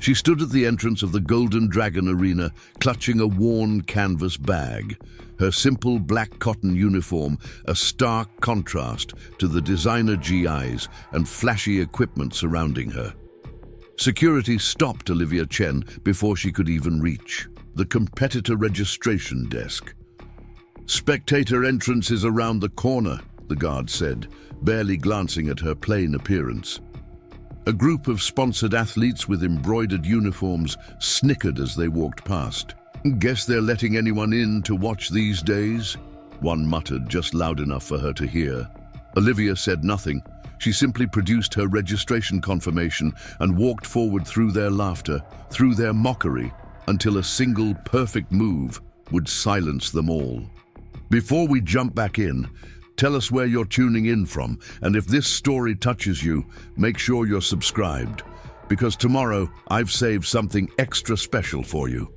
She stood at the entrance of the Golden Dragon Arena, clutching a worn canvas bag. Her simple black cotton uniform, a stark contrast to the designer GIs and flashy equipment surrounding her. Security stopped Olivia Chen before she could even reach the competitor registration desk. "Spectator entrance is around the corner," the guard said, barely glancing at her plain appearance. A group of sponsored athletes with embroidered uniforms snickered as they walked past. "Guess they're letting anyone in to watch these days," one muttered, just loud enough for her to hear. Olivia said nothing. She simply produced her registration confirmation and walked forward through their laughter, through their mockery, until a single perfect move would silence them all. Before we jump back in, tell us where you're tuning in from, and if this story touches you, make sure you're subscribed, because tomorrow I've saved something extra special for you.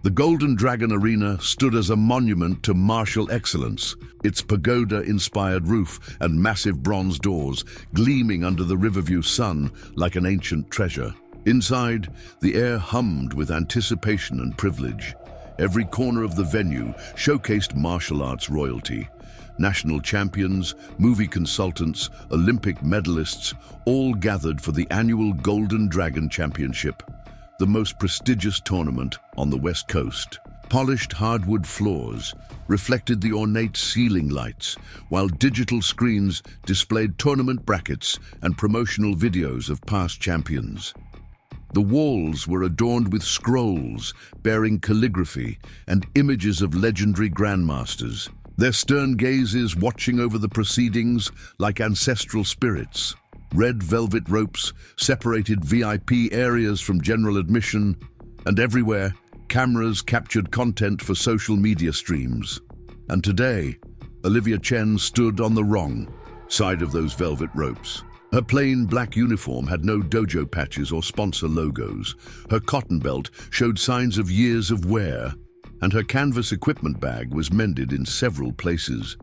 The Golden Dragon Arena stood as a monument to martial excellence, its pagoda-inspired roof and massive bronze doors gleaming under the Riverview sun like an ancient treasure. Inside, the air hummed with anticipation and privilege. Every corner of the venue showcased martial arts royalty. National champions, movie consultants, Olympic medalists, all gathered for the annual Golden Dragon Championship, the most prestigious tournament on the West Coast. Polished hardwood floors reflected the ornate ceiling lights, while digital screens displayed tournament brackets and promotional videos of past champions. The walls were adorned with scrolls bearing calligraphy and images of legendary grandmasters, their stern gazes watching over the proceedings like ancestral spirits. Red velvet ropes separated VIP areas from general admission, and everywhere, cameras captured content for social media streams. And today, Olivia Chen stood on the wrong side of those velvet ropes. Her plain black uniform had no dojo patches or sponsor logos. Her cotton belt showed signs of years of wear, and her canvas equipment bag was mended in several places.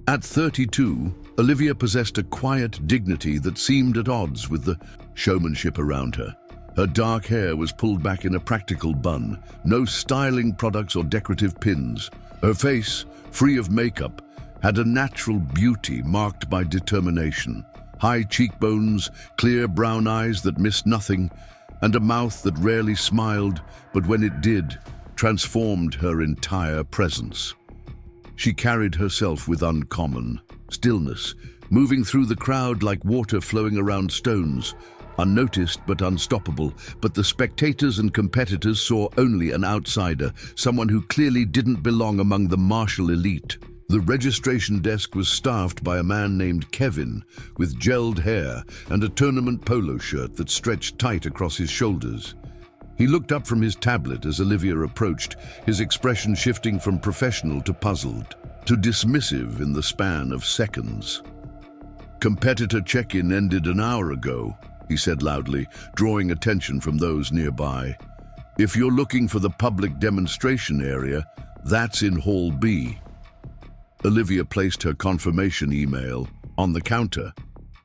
At 32, Olivia possessed a quiet dignity that seemed at odds with the showmanship around her. Her dark hair was pulled back in a practical bun, no styling products or decorative pins. Her face, free of makeup, had a natural beauty marked by determination. High cheekbones, clear brown eyes that missed nothing, and a mouth that rarely smiled, but when it did, transformed her entire presence. She carried herself with uncommon stillness, moving through the crowd like water flowing around stones, unnoticed but unstoppable. But the spectators and competitors saw only an outsider, someone who clearly didn't belong among the martial elite. The registration desk was staffed by a man named Kevin, with gelled hair and a tournament polo shirt that stretched tight across his shoulders. He looked up from his tablet as Olivia approached, his expression shifting from professional to puzzled, to dismissive in the span of seconds. "Competitor check-in ended an hour ago," he said loudly, drawing attention from those nearby. "If you're looking for the public demonstration area, that's in Hall B." Olivia placed her confirmation email on the counter.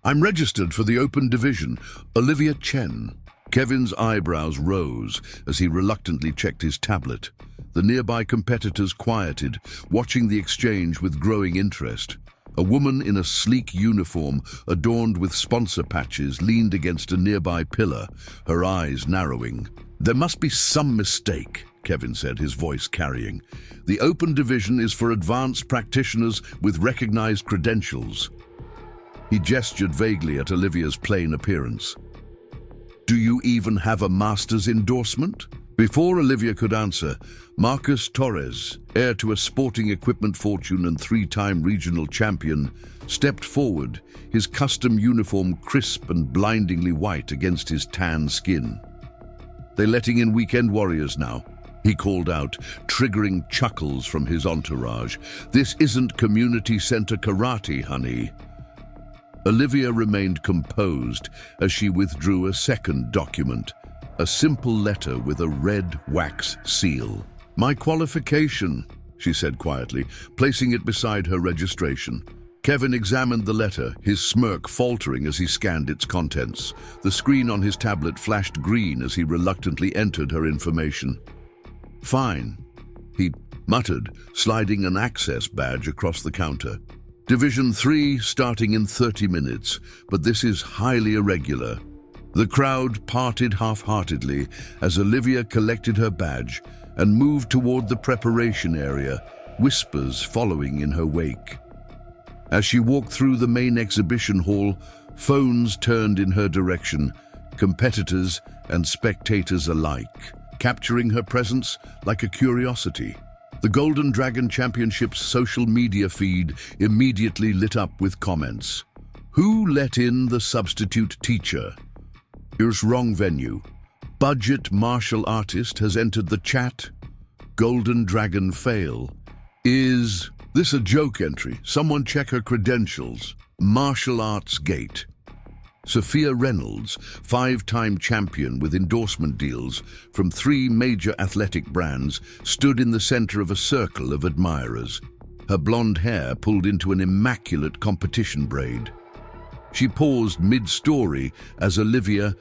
"I'm registered for the open division, Olivia Chen." Kevin's eyebrows rose as he reluctantly checked his tablet. The nearby competitors quieted, watching the exchange with growing interest. A woman in a sleek uniform, adorned with sponsor patches, leaned against a nearby pillar, her eyes narrowing. "There must be some mistake," Kevin said, his voice carrying. "The open division is for advanced practitioners with recognized credentials." He gestured vaguely at Olivia's plain appearance. "Do you even have a master's endorsement?" Before Olivia could answer, Marcus Torres, heir to a sporting equipment fortune and three-time regional champion, stepped forward, his custom uniform crisp and blindingly white against his tan skin. "They're letting in weekend warriors now," he called out, triggering chuckles from his entourage. "This isn't community center karate, honey." Olivia remained composed as she withdrew a second document, a simple letter with a red wax seal. "My qualification," she said quietly, placing it beside her registration. Kevin examined the letter, his smirk faltering as he scanned its contents. The screen on his tablet flashed green as he reluctantly entered her information. "Fine," he muttered, sliding an access badge across the counter. "Division 3 starting in 30 minutes, but this is highly irregular." The crowd parted half-heartedly as Olivia collected her badge and moved toward the preparation area, whispers following in her wake. As she walked through the main exhibition hall, phones turned in her direction, competitors and spectators alike, capturing her presence like a curiosity. The Golden Dragon Championship's social media feed immediately lit up with comments. "Who let in the substitute teacher?" "Here's wrong venue." "Budget martial artist has entered the chat." "Golden Dragon fail." "Is this a joke entry? Someone check her credentials." "Martial arts gate." Sophia Reynolds, 5-time champion with endorsement deals from 3 major athletic brands, stood in the center of a circle of admirers, her blonde hair pulled into an immaculate competition braid. She paused mid-story as Olivia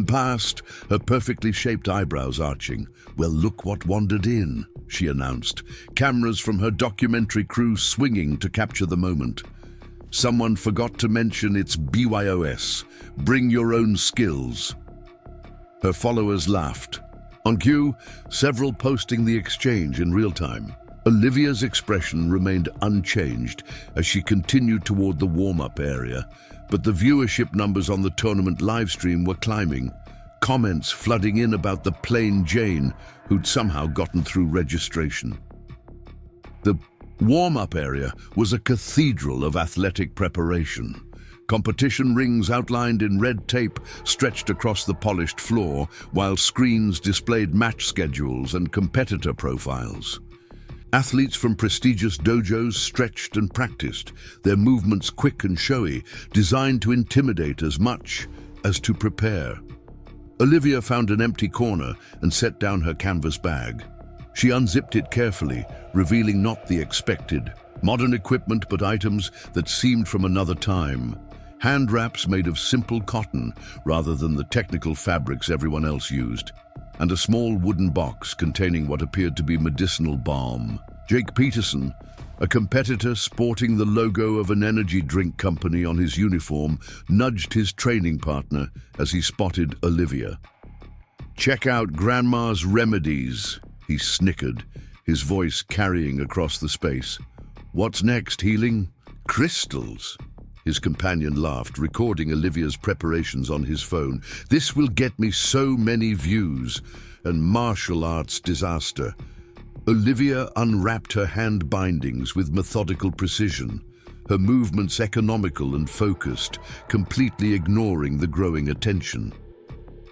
passed, her perfectly shaped eyebrows arching. "Well, look what wandered in," she announced, cameras from her documentary crew swinging to capture the moment. "Someone forgot to mention its BYOS, bring your own skills." Her followers laughed. On cue, several posting the exchange in real time. Olivia's expression remained unchanged as she continued toward the warm-up area, but the viewership numbers on the tournament livestream were climbing, comments flooding in about the plain Jane who'd somehow gotten through registration. The warm-up area was a cathedral of athletic preparation. Competition rings outlined in red tape stretched across the polished floor, while screens displayed match schedules and competitor profiles. Athletes from prestigious dojos stretched and practiced, their movements quick and showy, designed to intimidate as much as to prepare. Olivia found an empty corner and set down her canvas bag. She unzipped it carefully, revealing not the expected modern equipment but items that seemed from another time. Hand wraps made of simple cotton rather than the technical fabrics everyone else used, and a small wooden box containing what appeared to be medicinal balm. Jake Peterson, a competitor sporting the logo of an energy drink company on his uniform, nudged his training partner as he spotted Olivia. "Check out Grandma's remedies," he snickered, his voice carrying across the space. "What's next, healing?" "Crystals." His companion laughed, recording Olivia's preparations on his phone. "This will get me so many views. And martial arts disaster." Olivia unwrapped her hand bindings with methodical precision, her movements economical and focused, completely ignoring the growing attention.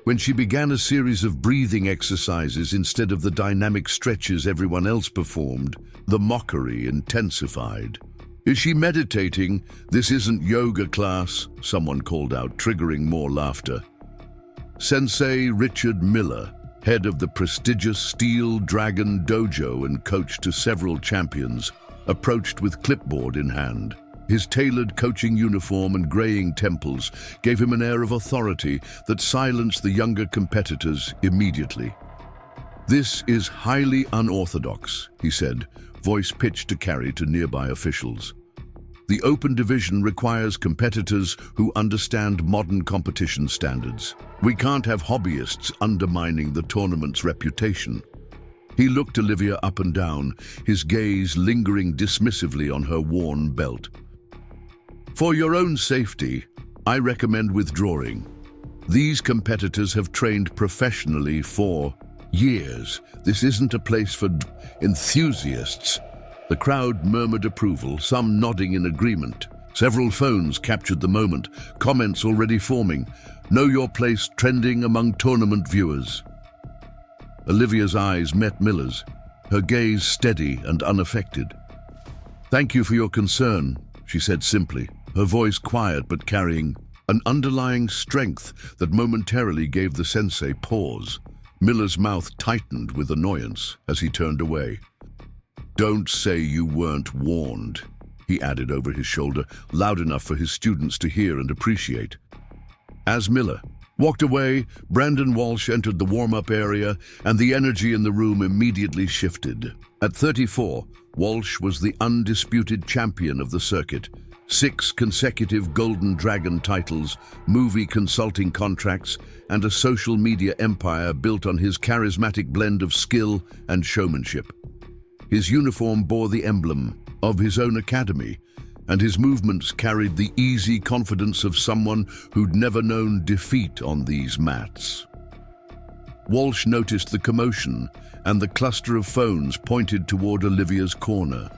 When she began a series of breathing exercises instead of the dynamic stretches everyone else performed, the mockery intensified. "Is she meditating? This isn't yoga class," someone called out, triggering more laughter. Sensei Richard Miller, head of the prestigious Steel Dragon Dojo and coach to several champions, approached with clipboard in hand. His tailored coaching uniform and graying temples gave him an air of authority that silenced the younger competitors immediately. "This is highly unorthodox," he said, voice pitched to carry to nearby officials. "The open division requires competitors who understand modern competition standards. We can't have hobbyists undermining the tournament's reputation." He looked Olivia up and down, his gaze lingering dismissively on her worn belt. "For your own safety, I recommend withdrawing. These competitors have trained professionally for years. This isn't a place for enthusiasts." The crowd murmured approval, some nodding in agreement. Several phones captured the moment, comments already forming. "Know your place trending among tournament viewers." Olivia's eyes met Miller's, her gaze steady and unaffected. "Thank you for your concern," she said simply, her voice quiet but carrying an underlying strength that momentarily gave the sensei pause. Miller's mouth tightened with annoyance as he turned away. "Don't say you weren't warned." he added over his shoulder, loud enough for his students to hear and appreciate. As Miller walked away, Brandon Walsh entered the warm-up area, and the energy in the room immediately shifted. At 34, Walsh was the undisputed champion of the circuit. 6 consecutive Golden Dragon titles, movie consulting contracts, and a social media empire built on his charismatic blend of skill and showmanship. His uniform bore the emblem of his own academy, and his movements carried the easy confidence of someone who'd never known defeat on these mats. Walsh noticed the commotion, and the cluster of phones pointed toward Olivia's corner.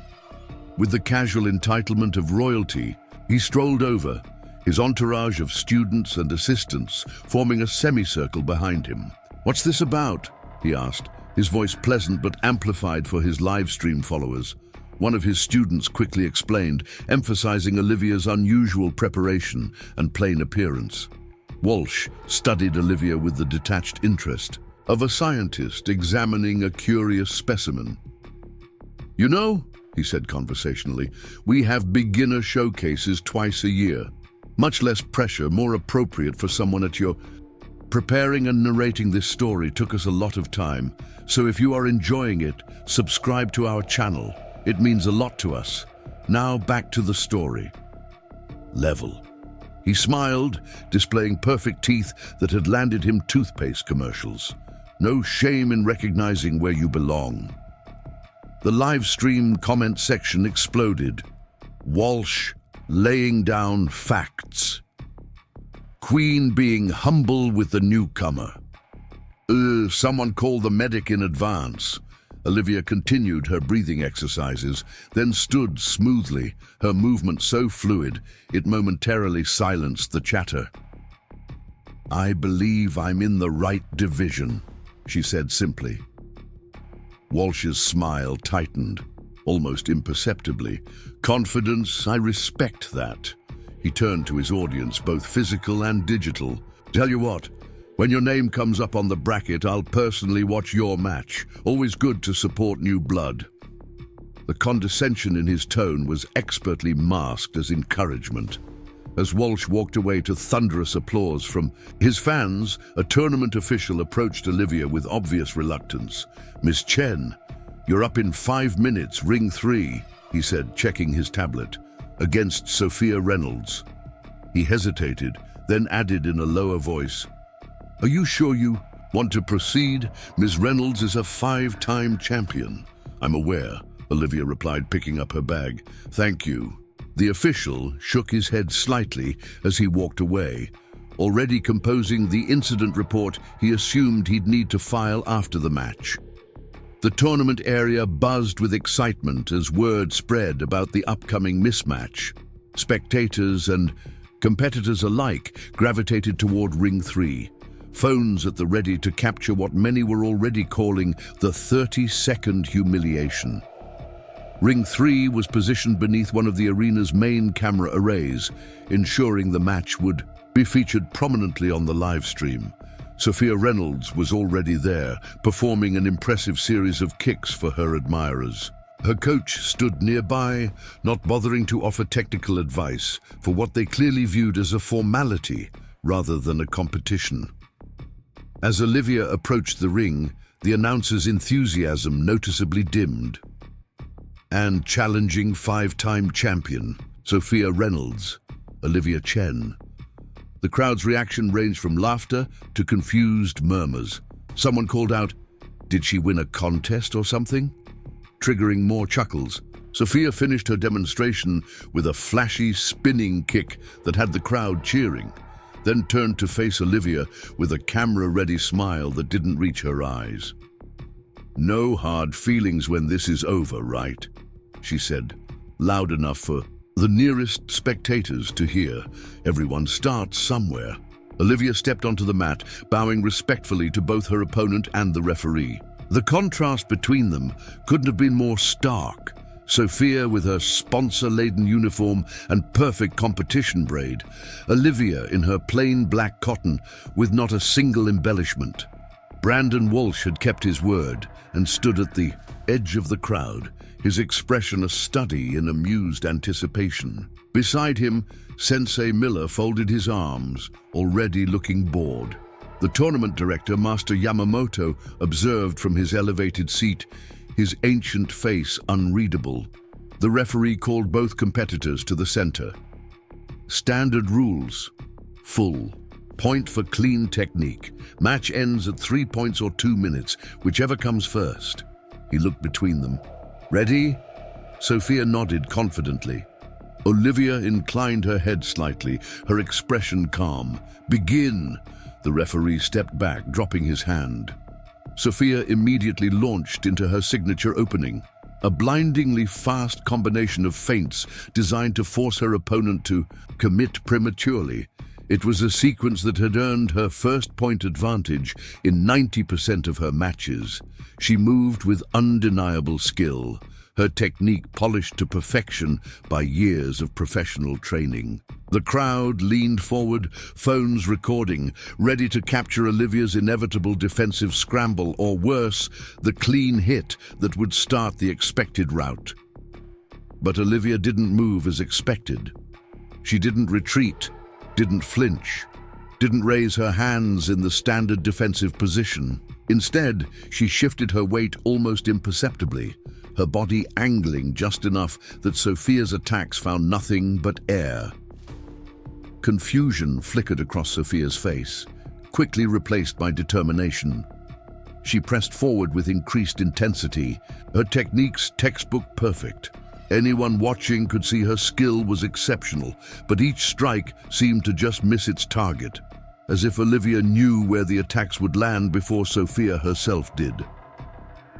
With the casual entitlement of royalty, he strolled over, his entourage of students and assistants forming a semicircle behind him. "What's this about?" he asked, his voice pleasant but amplified for his live stream followers. One of his students quickly explained, emphasizing Olivia's unusual preparation and plain appearance. Walsh studied Olivia with the detached interest of a scientist examining a curious specimen. "You know," he said conversationally, "we have beginner showcases twice a year. Much less pressure, more appropriate for someone at your... Preparing and narrating this story took us a lot of time, so if you are enjoying it, subscribe to our channel. It means a lot to us. Now back to the story." Level. He smiled, displaying perfect teeth that had landed him toothpaste commercials. No shame in recognizing where you belong. The live stream comment section exploded. Walsh laying down facts. Queen being humble with the newcomer. Someone called the medic in advance." Olivia continued her breathing exercises, then stood smoothly, her movement so fluid it momentarily silenced the chatter. "I believe I'm in the right division," she said simply. Walsh's smile tightened, almost imperceptibly. "Confidence, I respect that." He turned to his audience, both physical and digital. "Tell you what, when your name comes up on the bracket, I'll personally watch your match. Always good to support new blood." The condescension in his tone was expertly masked as encouragement. As Walsh walked away to thunderous applause from his fans, a tournament official approached Olivia with obvious reluctance. "Miss Chen, you're up in 5 minutes, ring 3, he said, checking his tablet, "against Sophia Reynolds." He hesitated, then added in a lower voice, "Are you sure you want to proceed? Ms. Reynolds is a 5-time champion." "I'm aware," Olivia replied, picking up her bag. "Thank you." The official shook his head slightly as he walked away. Already composing the incident report he assumed he'd need to file after the match. The tournament area buzzed with excitement as word spread about the upcoming mismatch. Spectators and competitors alike gravitated toward Ring 3, phones at the ready to capture what many were already calling the 30-second humiliation. Ring 3 was positioned beneath one of the arena's main camera arrays, ensuring the match would be featured prominently on the live stream. Sophia Reynolds was already there, performing an impressive series of kicks for her admirers. Her coach stood nearby, not bothering to offer technical advice for what they clearly viewed as a formality rather than a competition. As Olivia approached the ring, the announcer's enthusiasm noticeably dimmed. And challenging 5-time champion, Sophia Reynolds, Olivia Chen. The crowd's reaction ranged from laughter to confused murmurs. Someone called out, "Did she win a contest or something?" triggering more chuckles. Sophia finished her demonstration with a flashy spinning kick that had the crowd cheering, then turned to face Olivia with a camera-ready smile that didn't reach her eyes. "No hard feelings when this is over, right?" she said, loud enough for the nearest spectators to hear. "Everyone starts somewhere." Olivia stepped onto the mat, bowing respectfully to both her opponent and the referee. The contrast between them couldn't have been more stark. Sophia with her sponsor-laden uniform and perfect competition braid, Olivia in her plain black cotton with not a single embellishment. Brandon Walsh had kept his word and stood at the edge of the crowd, his expression a study in amused anticipation. Beside him, Sensei Miller folded his arms, already looking bored. The tournament director, Master Yamamoto, observed from his elevated seat, his ancient face unreadable. The referee called both competitors to the center. Standard rules. Full. Point for clean technique. Match ends at 3 points or 2 minutes, whichever comes first. He looked between them. Ready? Sophia nodded confidently. Olivia inclined her head slightly, her expression calm. Begin! The referee stepped back, dropping his hand. Sophia immediately launched into her signature opening, a blindingly fast combination of feints designed to force her opponent to commit prematurely. It was a sequence that had earned her first point advantage in 90% of her matches. She moved with undeniable skill, her technique polished to perfection by years of professional training. The crowd leaned forward, phones recording, ready to capture Olivia's inevitable defensive scramble, or worse, the clean hit that would start the expected rout. But Olivia didn't move as expected. She didn't retreat, didn't flinch, didn't raise her hands in the standard defensive position. Instead, she shifted her weight almost imperceptibly, her body angling just enough that Sophia's attacks found nothing but air. Confusion flickered across Sophia's face, quickly replaced by determination. She pressed forward with increased intensity, her techniques textbook perfect. Anyone watching could see her skill was exceptional, but each strike seemed to just miss its target, as if Olivia knew where the attacks would land before Sophia herself did.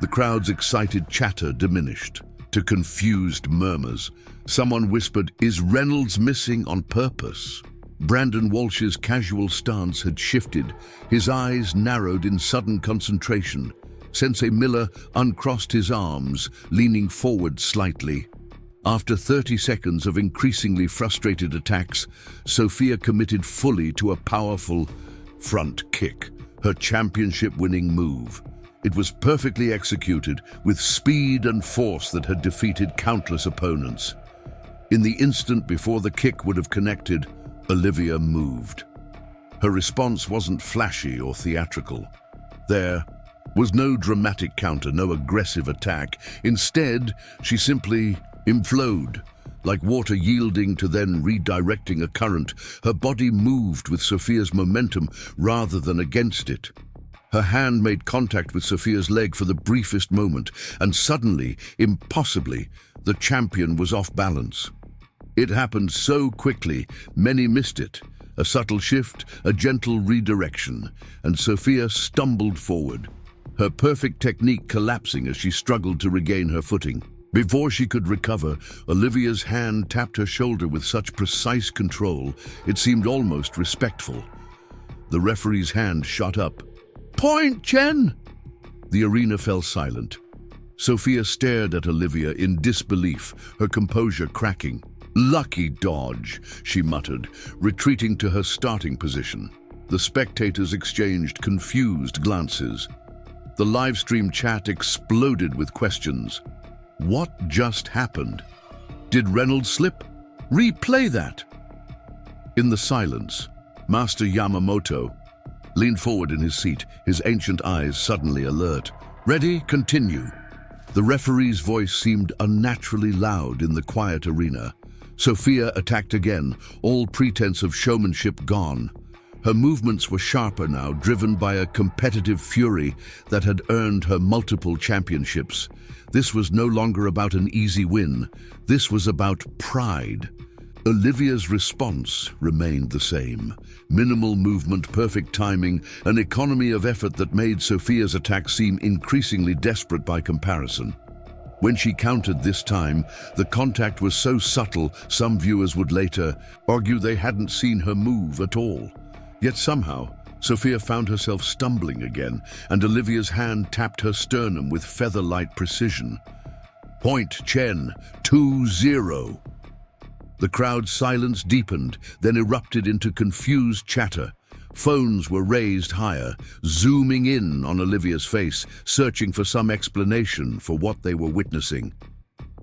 The crowd's excited chatter diminished to confused murmurs. Someone whispered, "Is Reynolds missing on purpose?" Brandon Walsh's casual stance had shifted, his eyes narrowed in sudden concentration. Sensei Miller uncrossed his arms, leaning forward slightly. After 30 seconds of increasingly frustrated attacks, Sophia committed fully to a powerful front kick, her championship-winning move. It was perfectly executed, with speed and force that had defeated countless opponents. In the instant before the kick would have connected, Olivia moved. Her response wasn't flashy or theatrical. There was no dramatic counter, no aggressive attack. Instead, she simply imploded, like water yielding to then redirecting a current. Her body moved with Sophia's momentum rather than against it. Her hand made contact with Sophia's leg for the briefest moment, and suddenly, impossibly, the champion was off balance. It happened so quickly, many missed it. A subtle shift, a gentle redirection, and Sophia stumbled forward, her perfect technique collapsing as she struggled to regain her footing. Before she could recover, Olivia's hand tapped her shoulder with such precise control, it seemed almost respectful. The referee's hand shot up. "Point, Chen!" The arena fell silent. Sophia stared at Olivia in disbelief, her composure cracking. "Lucky dodge," she muttered, retreating to her starting position. The spectators exchanged confused glances. The livestream chat exploded with questions. What just happened? Did Reynolds slip? Replay that! In the silence, Master Yamamoto leaned forward in his seat, his ancient eyes suddenly alert. "Ready? Continue." The referee's voice seemed unnaturally loud in the quiet arena. Sophia attacked again, all pretense of showmanship gone. Her movements were sharper now, driven by a competitive fury that had earned her multiple championships. This was no longer about an easy win. This was about pride. Olivia's response remained the same. Minimal movement, perfect timing, an economy of effort that made Sophia's attack seem increasingly desperate by comparison. When she countered this time, the contact was so subtle, some viewers would later argue they hadn't seen her move at all. Yet somehow, Sophia found herself stumbling again, and Olivia's hand tapped her sternum with feather-light precision. "Point, Chen, 2-0. The crowd's silence deepened, then erupted into confused chatter. Phones were raised higher, zooming in on Olivia's face, searching for some explanation for what they were witnessing.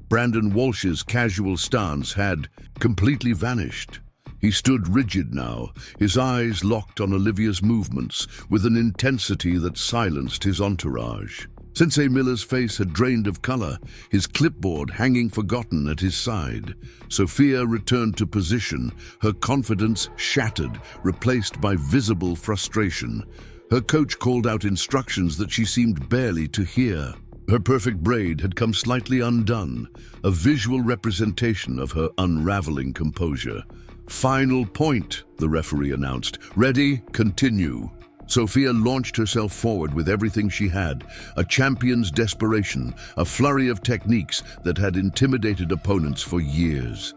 Brandon Walsh's casual stance had completely vanished. He stood rigid now, his eyes locked on Olivia's movements with an intensity that silenced his entourage. Sensei Miller's face had drained of color, his clipboard hanging forgotten at his side. Sophia returned to position, her confidence shattered, replaced by visible frustration. Her coach called out instructions that she seemed barely to hear. Her perfect braid had come slightly undone, a visual representation of her unraveling composure. "Final point," the referee announced. "Ready? Continue." Sophia launched herself forward with everything she had, a champion's desperation, a flurry of techniques that had intimidated opponents for years.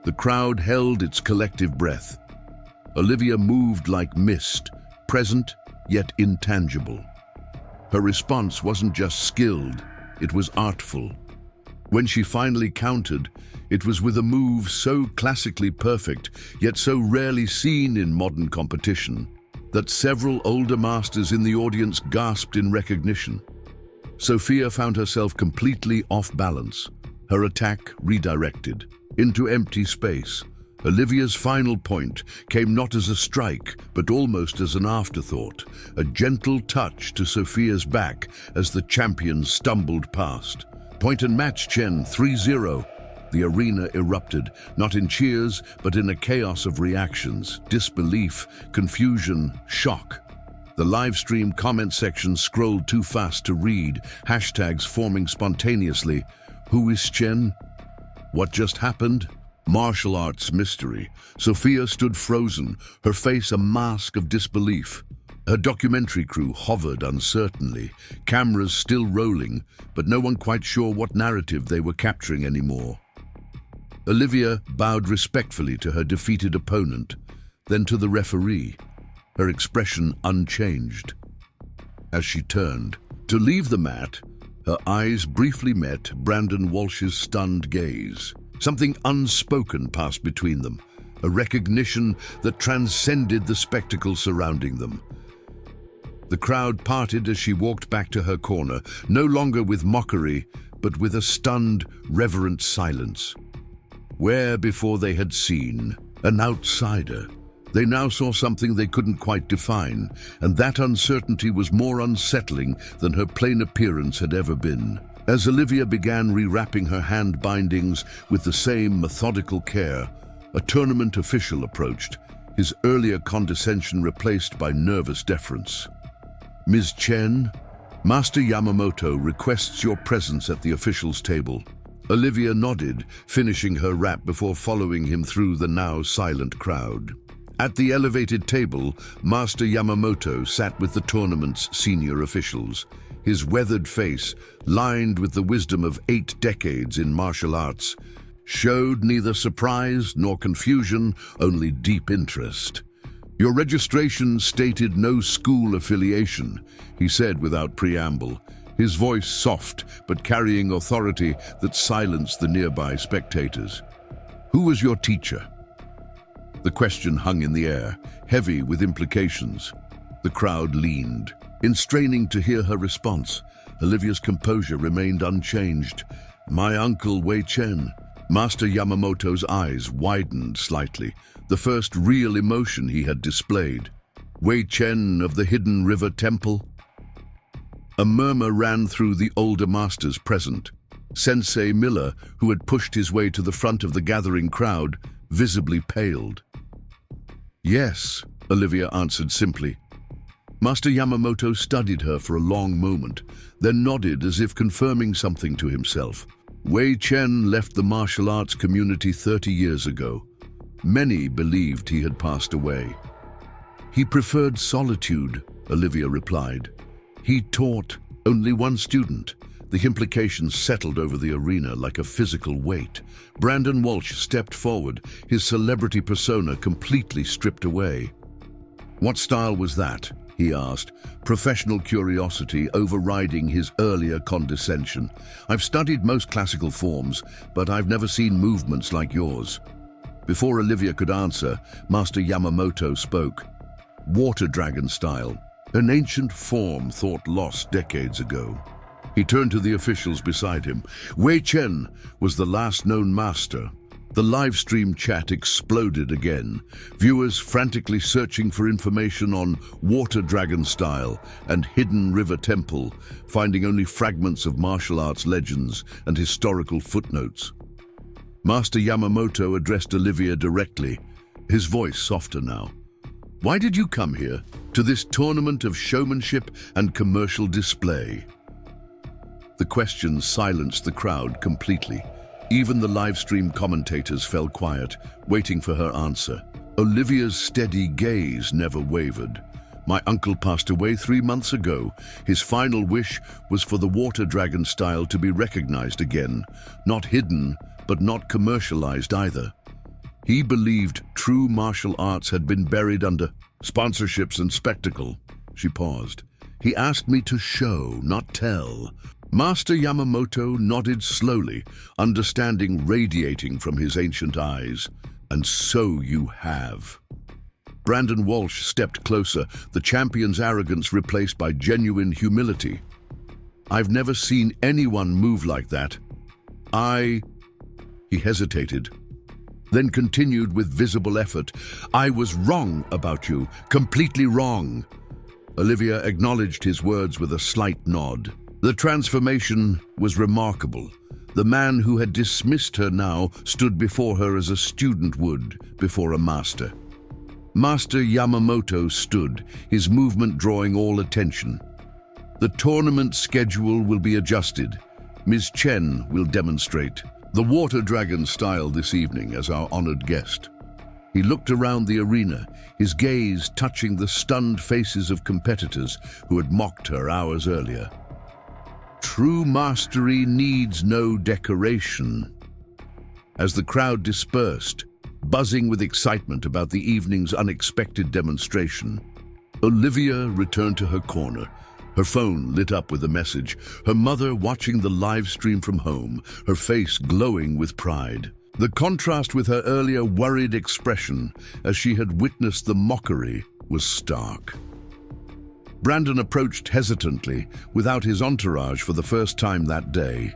The crowd held its collective breath. Olivia moved like mist, present yet intangible. Her response wasn't just skilled, it was artful. When she finally countered, it was with a move so classically perfect, yet so rarely seen in modern competition, that several older masters in the audience gasped in recognition. Sophia found herself completely off balance, her attack redirected into empty space. Olivia's final point came not as a strike, but almost as an afterthought, a gentle touch to Sophia's back as the champion stumbled past. Point and match, Chen, 3-0. The arena erupted, not in cheers, but in a chaos of reactions, disbelief, confusion, shock. The live stream comment section scrolled too fast to read, hashtags forming spontaneously. Who is Chen? What just happened? Martial arts mystery. Sophia stood frozen, her face a mask of disbelief. Her documentary crew hovered uncertainly, cameras still rolling, but no one quite sure what narrative they were capturing anymore. Olivia bowed respectfully to her defeated opponent, then to the referee, her expression unchanged. As she turned to leave the mat, her eyes briefly met Brandon Walsh's stunned gaze. Something unspoken passed between them, a recognition that transcended the spectacle surrounding them. The crowd parted as she walked back to her corner, no longer with mockery, but with a stunned, reverent silence. Where before they had seen an outsider, they now saw something they couldn't quite define, and that uncertainty was more unsettling than her plain appearance had ever been. As Olivia began rewrapping her hand bindings with the same methodical care, a tournament official approached, his earlier condescension replaced by nervous deference. "Ms. Chen, Master Yamamoto requests your presence at the officials' table." Olivia nodded, finishing her wrap before following him through the now silent crowd. At the elevated table, Master Yamamoto sat with the tournament's senior officials. His weathered face, lined with the wisdom of 8 decades in martial arts, showed neither surprise nor confusion, only deep interest. "Your registration stated no school affiliation," he said without preamble, his voice soft but carrying authority that silenced the nearby spectators. "Who was your teacher?" The question hung in the air, heavy with implications. The crowd leaned, straining to hear her response. Olivia's composure remained unchanged. "My uncle, Wei Chen." Master Yamamoto's eyes widened slightly, the first real emotion he had displayed. "Wei Chen of the Hidden River Temple?" A murmur ran through the older masters present. Sensei Miller, who had pushed his way to the front of the gathering crowd, visibly paled. "Yes," Olivia answered simply. Master Yamamoto studied her for a long moment, then nodded as if confirming something to himself. "Wei Chen left the martial arts community 30 years ago. Many believed he had passed away." "He preferred solitude," Olivia replied. "He taught only one student." The implications settled over the arena like a physical weight. Brandon Walsh stepped forward, his celebrity persona completely stripped away. "What style was that?" he asked, professional curiosity overriding his earlier condescension. "I've studied most classical forms, but I've never seen movements like yours." Before Olivia could answer, Master Yamamoto spoke. "Water dragon style, an ancient form thought lost decades ago." He turned to the officials beside him. Wei Chen was the last known master. The live stream chat exploded again, viewers frantically searching for information on Water Dragon Style and Hidden River Temple, finding only fragments of martial arts legends and historical footnotes. Master Yamamoto addressed Olivia directly, his voice softer now. Why did you come here, to this tournament of showmanship and commercial display? The questions silenced the crowd completely. Even the livestream commentators fell quiet, waiting for her answer. Olivia's steady gaze never wavered. My uncle passed away 3 months ago. His final wish was for the Water Dragon Style to be recognized again, not hidden, but not commercialized either. He believed true martial arts had been buried under sponsorships and spectacle. She paused. He asked me to show, not tell. Master Yamamoto nodded slowly, understanding radiating from his ancient eyes. And so you have. Brandon Walsh stepped closer, the champion's arrogance replaced by genuine humility. I've never seen anyone move like that. He hesitated, then continued with visible effort. I was wrong about you, completely wrong. Olivia acknowledged his words with a slight nod. The transformation was remarkable. The man who had dismissed her now stood before her as a student would before a master. Master Yamamoto stood, his movement drawing all attention. The tournament schedule will be adjusted. Ms. Chen will demonstrate the Water Dragon Style this evening as our honored guest. He looked around the arena, his gaze touching the stunned faces of competitors who had mocked her hours earlier. True mastery needs no decoration. As the crowd dispersed, buzzing with excitement about the evening's unexpected demonstration, Olivia returned to her corner, her phone lit up with a message, her mother watching the live stream from home, her face glowing with pride. The contrast with her earlier worried expression as she had witnessed the mockery was stark. Brandon approached hesitantly, without his entourage for the first time that day.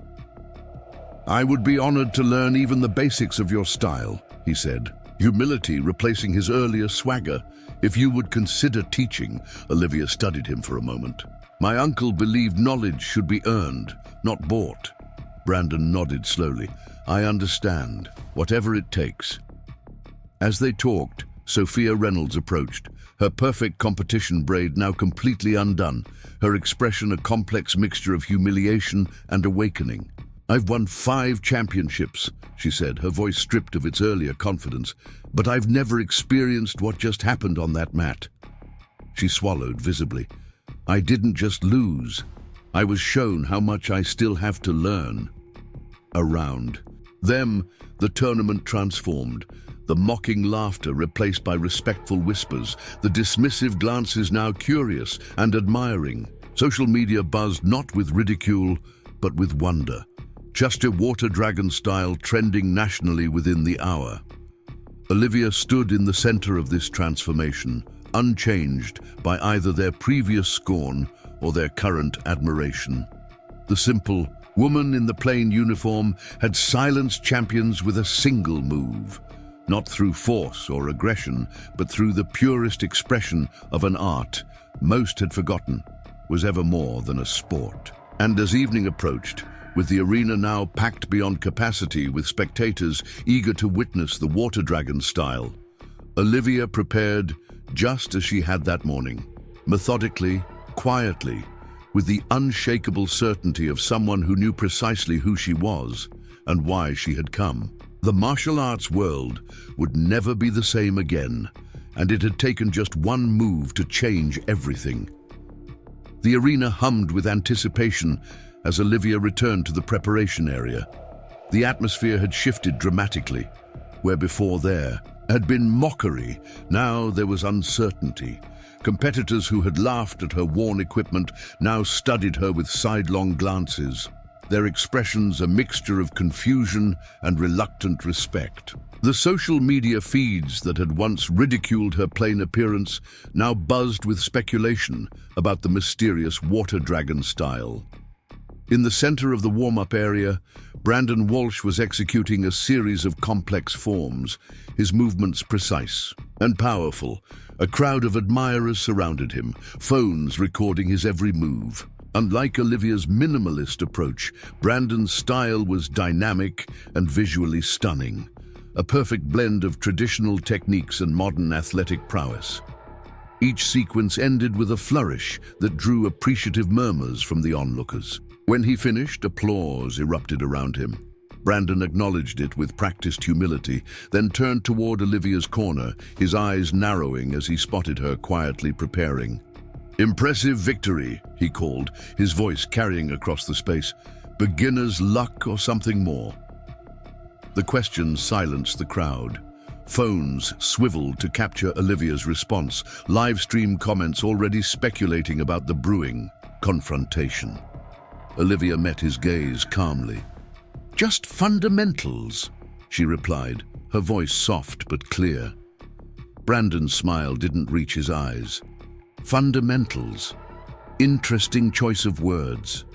I would be honored to learn even the basics of your style, he said, humility replacing his earlier swagger. If you would consider teaching, Olivia studied him for a moment. My uncle believed knowledge should be earned, not bought. Brandon nodded slowly. I understand, whatever it takes. As they talked, Sophia Reynolds approached, her perfect competition braid now completely undone, her expression a complex mixture of humiliation and awakening. I've won 5 championships, she said, her voice stripped of its earlier confidence, but I've never experienced what just happened on that mat. She swallowed visibly. I didn't just lose. I was shown how much I still have to learn. Around them, the tournament transformed. The mocking laughter replaced by respectful whispers, the dismissive glances now curious and admiring. Social media buzzed not with ridicule, but with wonder. Just a Water Dragon Style trending nationally within the hour. Olivia stood in the center of this transformation, unchanged by either their previous scorn or their current admiration. The simple woman in the plain uniform had silenced champions with a single move. Not through force or aggression, but through the purest expression of an art most had forgotten was ever more than a sport. And as evening approached, with the arena now packed beyond capacity with spectators eager to witness the Water Dragon Style, Olivia prepared just as she had that morning, methodically, quietly, with the unshakable certainty of someone who knew precisely who she was and why she had come. The martial arts world would never be the same again, and it had taken just one move to change everything. The arena hummed with anticipation as Olivia returned to the preparation area. The atmosphere had shifted dramatically. Where before there had been mockery, now there was uncertainty. Competitors who had laughed at her worn equipment now studied her with sidelong glances, their expressions a mixture of confusion and reluctant respect. The social media feeds that had once ridiculed her plain appearance now buzzed with speculation about the mysterious Water Dragon Style. In the center of the warm-up area, Brandon Walsh was executing a series of complex forms, his movements precise and powerful. A crowd of admirers surrounded him, phones recording his every move. Unlike Olivia's minimalist approach, Brandon's style was dynamic and visually stunning, a perfect blend of traditional techniques and modern athletic prowess. Each sequence ended with a flourish that drew appreciative murmurs from the onlookers. When he finished, applause erupted around him. Brandon acknowledged it with practiced humility, then turned toward Olivia's corner, his eyes narrowing as he spotted her quietly preparing. "Impressive victory," he called, his voice carrying across the space. "Beginner's luck or something more?" The question silenced the crowd. Phones swiveled to capture Olivia's response, live stream comments already speculating about the brewing confrontation. Olivia met his gaze calmly. "Just fundamentals," she replied, her voice soft but clear. Brandon's smile didn't reach his eyes. Fundamentals. Interesting choice of words.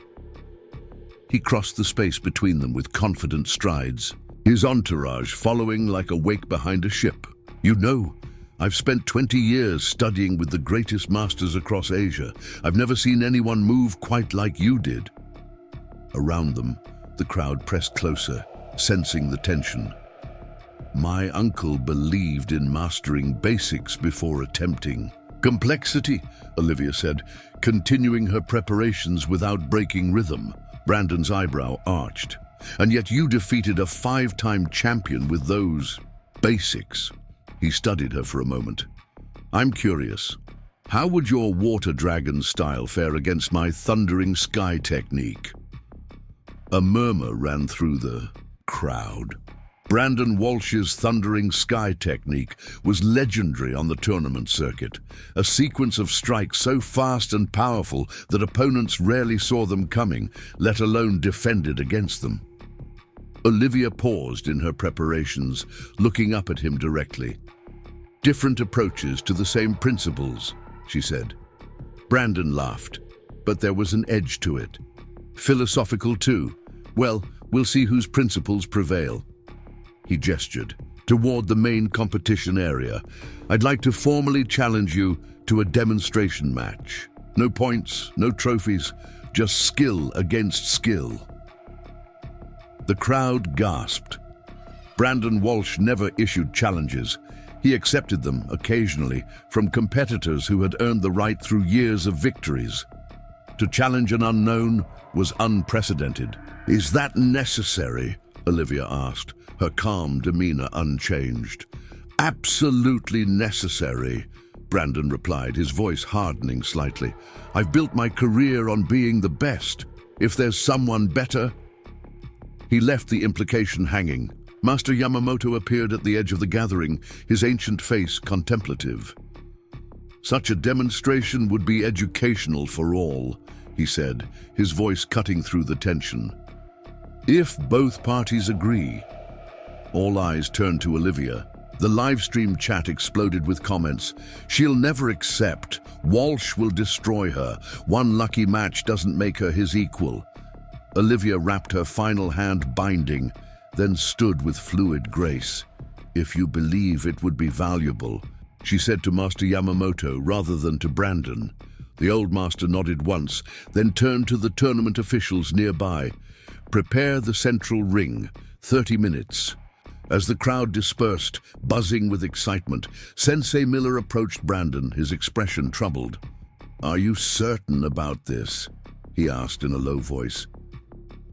He crossed the space between them with confident strides, his entourage following like a wake behind a ship. "You know, I've spent 20 years studying with the greatest masters across Asia. I've never seen anyone move quite like you did." Around them, the crowd pressed closer, sensing the tension. "My uncle believed in mastering basics before attempting complexity," Olivia said, continuing her preparations without breaking rhythm. Brandon's eyebrow arched. "And yet you defeated a 5-time champion with those basics." He studied her for a moment. "I'm curious, how would your water dragon style fare against my thundering sky technique?" A murmur ran through the crowd. Brandon Walsh's thundering sky technique was legendary on the tournament circuit, a sequence of strikes so fast and powerful that opponents rarely saw them coming, let alone defended against them. Olivia paused in her preparations, looking up at him directly. "Different approaches to the same principles," she said. Brandon laughed, but there was an edge to it. "Philosophical too. Well, we'll see whose principles prevail." He gestured toward the main competition area. "I'd like to formally challenge you to a demonstration match. No points, no trophies, just skill against skill." The crowd gasped. Brandon Walsh never issued challenges. He accepted them occasionally from competitors who had earned the right through years of victories. To challenge an unknown was unprecedented. "Is that necessary?" Olivia asked, her calm demeanor unchanged. "Absolutely necessary," Brandon replied, his voice hardening slightly. "I've built my career on being the best. If there's someone better..." He left the implication hanging. Master Yamamoto appeared at the edge of the gathering, his ancient face contemplative. "Such a demonstration would be educational for all," he said, his voice cutting through the tension. "If both parties agree." All eyes turned to Olivia. The live stream chat exploded with comments. "She'll never accept. Walsh will destroy her. One lucky match doesn't make her his equal." Olivia wrapped her final hand binding, then stood with fluid grace. "If you believe it would be valuable," she said to Master Yamamoto rather than to Brandon. The old master nodded once, then turned to the tournament officials nearby. "Prepare the central ring. 30 minutes. As the crowd dispersed, buzzing with excitement, Sensei Miller approached Brandon, his expression troubled. "Are you certain about this?" he asked in a low voice.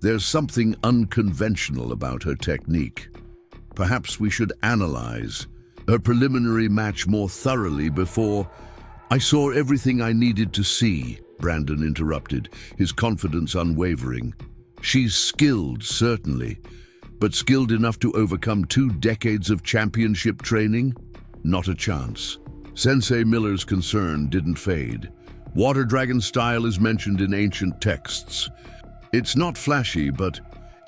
"There's something unconventional about her technique. Perhaps we should analyze her preliminary match more thoroughly before..." "I saw everything I needed to see," Brandon interrupted, his confidence unwavering. "She's skilled, certainly, but skilled enough to overcome 2 decades of championship training? Not a chance." Sensei Miller's concern didn't fade. "Water dragon style is mentioned in ancient texts. It's not flashy, but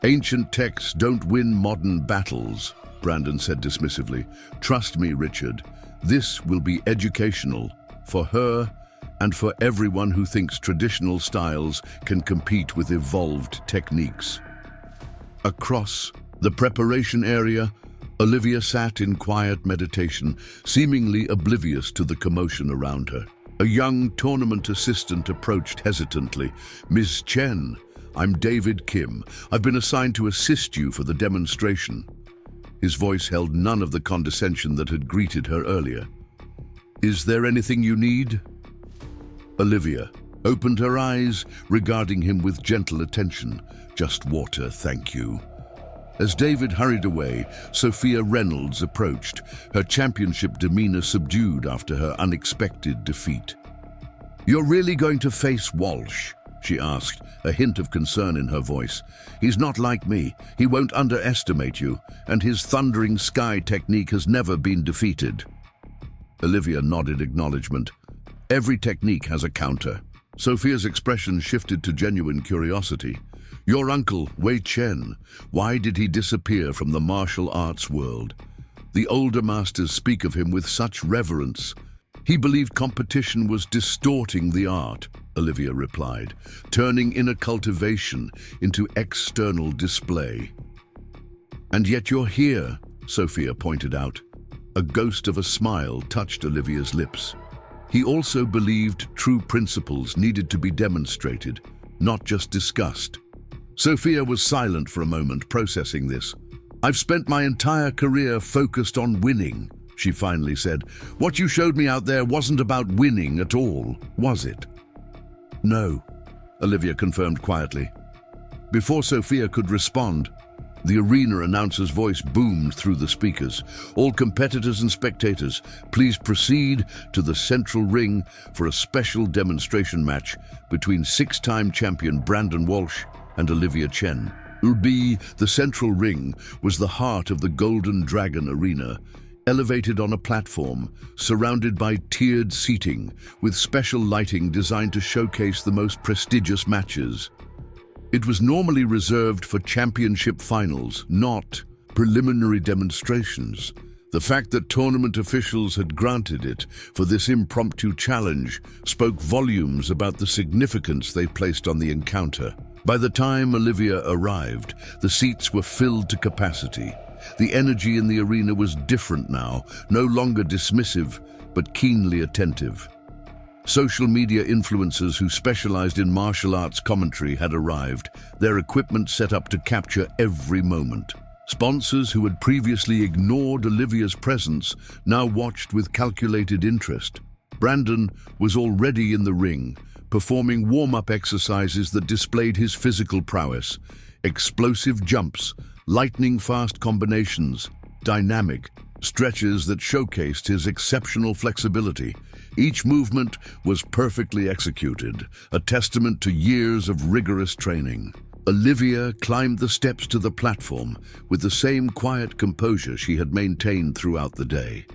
ancient texts don't win modern battles," Brandon said dismissively. "Trust me, Richard, this will be educational for her and for everyone who thinks traditional styles can compete with evolved techniques. Across the preparation area, Olivia sat in quiet meditation, seemingly oblivious to the commotion around her. A young tournament assistant approached hesitantly. "Ms. Chen, I'm David Kim. I've been assigned to assist you for the demonstration." His voice held none of the condescension that had greeted her earlier. "Is there anything you need?" Olivia opened her eyes, regarding him with gentle attention. "Just water, thank you." As David hurried away, Sophia Reynolds approached, her championship demeanor subdued after her unexpected defeat. "You're really going to face Walsh?" she asked, a hint of concern in her voice. "He's not like me. He won't underestimate you, and his thundering sky technique has never been defeated." Olivia nodded acknowledgement. "Every technique has a counter." Sophia's expression shifted to genuine curiosity. "Your uncle, Wei Chen, why did he disappear from the martial arts world? The older masters speak of him with such reverence." "He believed competition was distorting the art," Olivia replied, "turning inner cultivation into external display." "And yet you're here," Sophia pointed out. A ghost of a smile touched Olivia's lips. "He also believed true principles needed to be demonstrated, not just discussed." Sophia was silent for a moment, processing this. "I've spent my entire career focused on winning," she finally said. "What you showed me out there wasn't about winning at all, was it?" "No," Olivia confirmed quietly. Before Sophia could respond, the arena announcer's voice boomed through the speakers. "All competitors and spectators, please proceed to the central ring for a special demonstration match between six-time champion Brandon Walsh and Olivia Chen." The central ring was the heart of the Golden Dragon Arena, elevated on a platform, surrounded by tiered seating, with special lighting designed to showcase the most prestigious matches. It was normally reserved for championship finals, not preliminary demonstrations. The fact that tournament officials had granted it for this impromptu challenge spoke volumes about the significance they placed on the encounter. By the time Olivia arrived, the seats were filled to capacity. The energy in the arena was different now, no longer dismissive, but keenly attentive. Social media influencers who specialized in martial arts commentary had arrived, their equipment set up to capture every moment. Sponsors who had previously ignored Olivia's presence now watched with calculated interest. Brandon was already in the ring, performing warm-up exercises that displayed his physical prowess. Explosive jumps, lightning-fast combinations, dynamic stretches that showcased his exceptional flexibility. Each movement was perfectly executed, a testament to years of rigorous training. Olivia climbed the steps to the platform with the same quiet composure she had maintained throughout the day.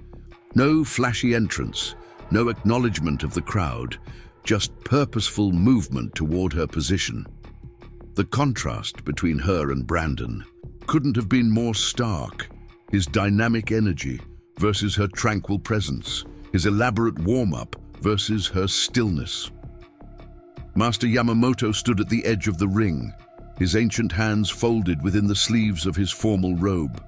No flashy entrance, no acknowledgement of the crowd, just purposeful movement toward her position. The contrast between her and Brandon couldn't have been more stark. His dynamic energy versus her tranquil presence, his elaborate warm-up versus her stillness. Master Yamamoto stood at the edge of the ring, his ancient hands folded within the sleeves of his formal robe.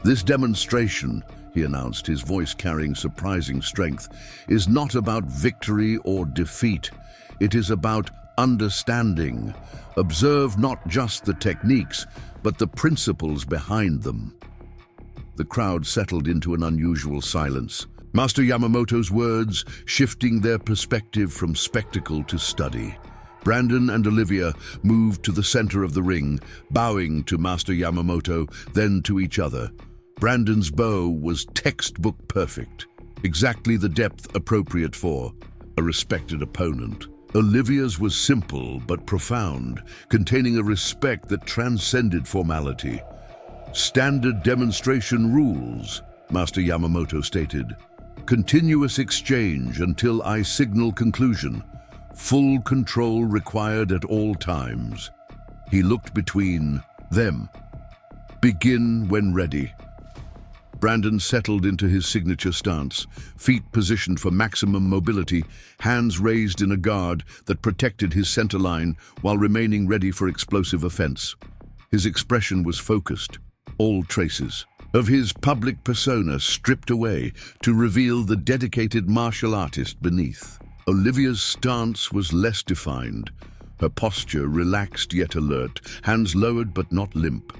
"This demonstration," he announced, his voice carrying surprising strength, "is not about victory or defeat. It is about understanding. Observe not just the techniques, but the principles behind them." The crowd settled into an unusual silence, Master Yamamoto's words shifting their perspective from spectacle to study. Brandon and Olivia moved to the center of the ring, bowing to Master Yamamoto, then to each other. Brandon's bow was textbook perfect, exactly the depth appropriate for a respected opponent. Olivia's was simple but profound, containing a respect that transcended formality. "Standard demonstration rules," Master Yamamoto stated. "Continuous exchange until I signal conclusion. Full control required at all times." He looked between them. "Begin when ready." Brandon settled into his signature stance, feet positioned for maximum mobility, hands raised in a guard that protected his center line while remaining ready for explosive offense. His expression was focused, all traces of his public persona stripped away to reveal the dedicated martial artist beneath. Olivia's stance was less defined, her posture relaxed yet alert, hands lowered but not limp.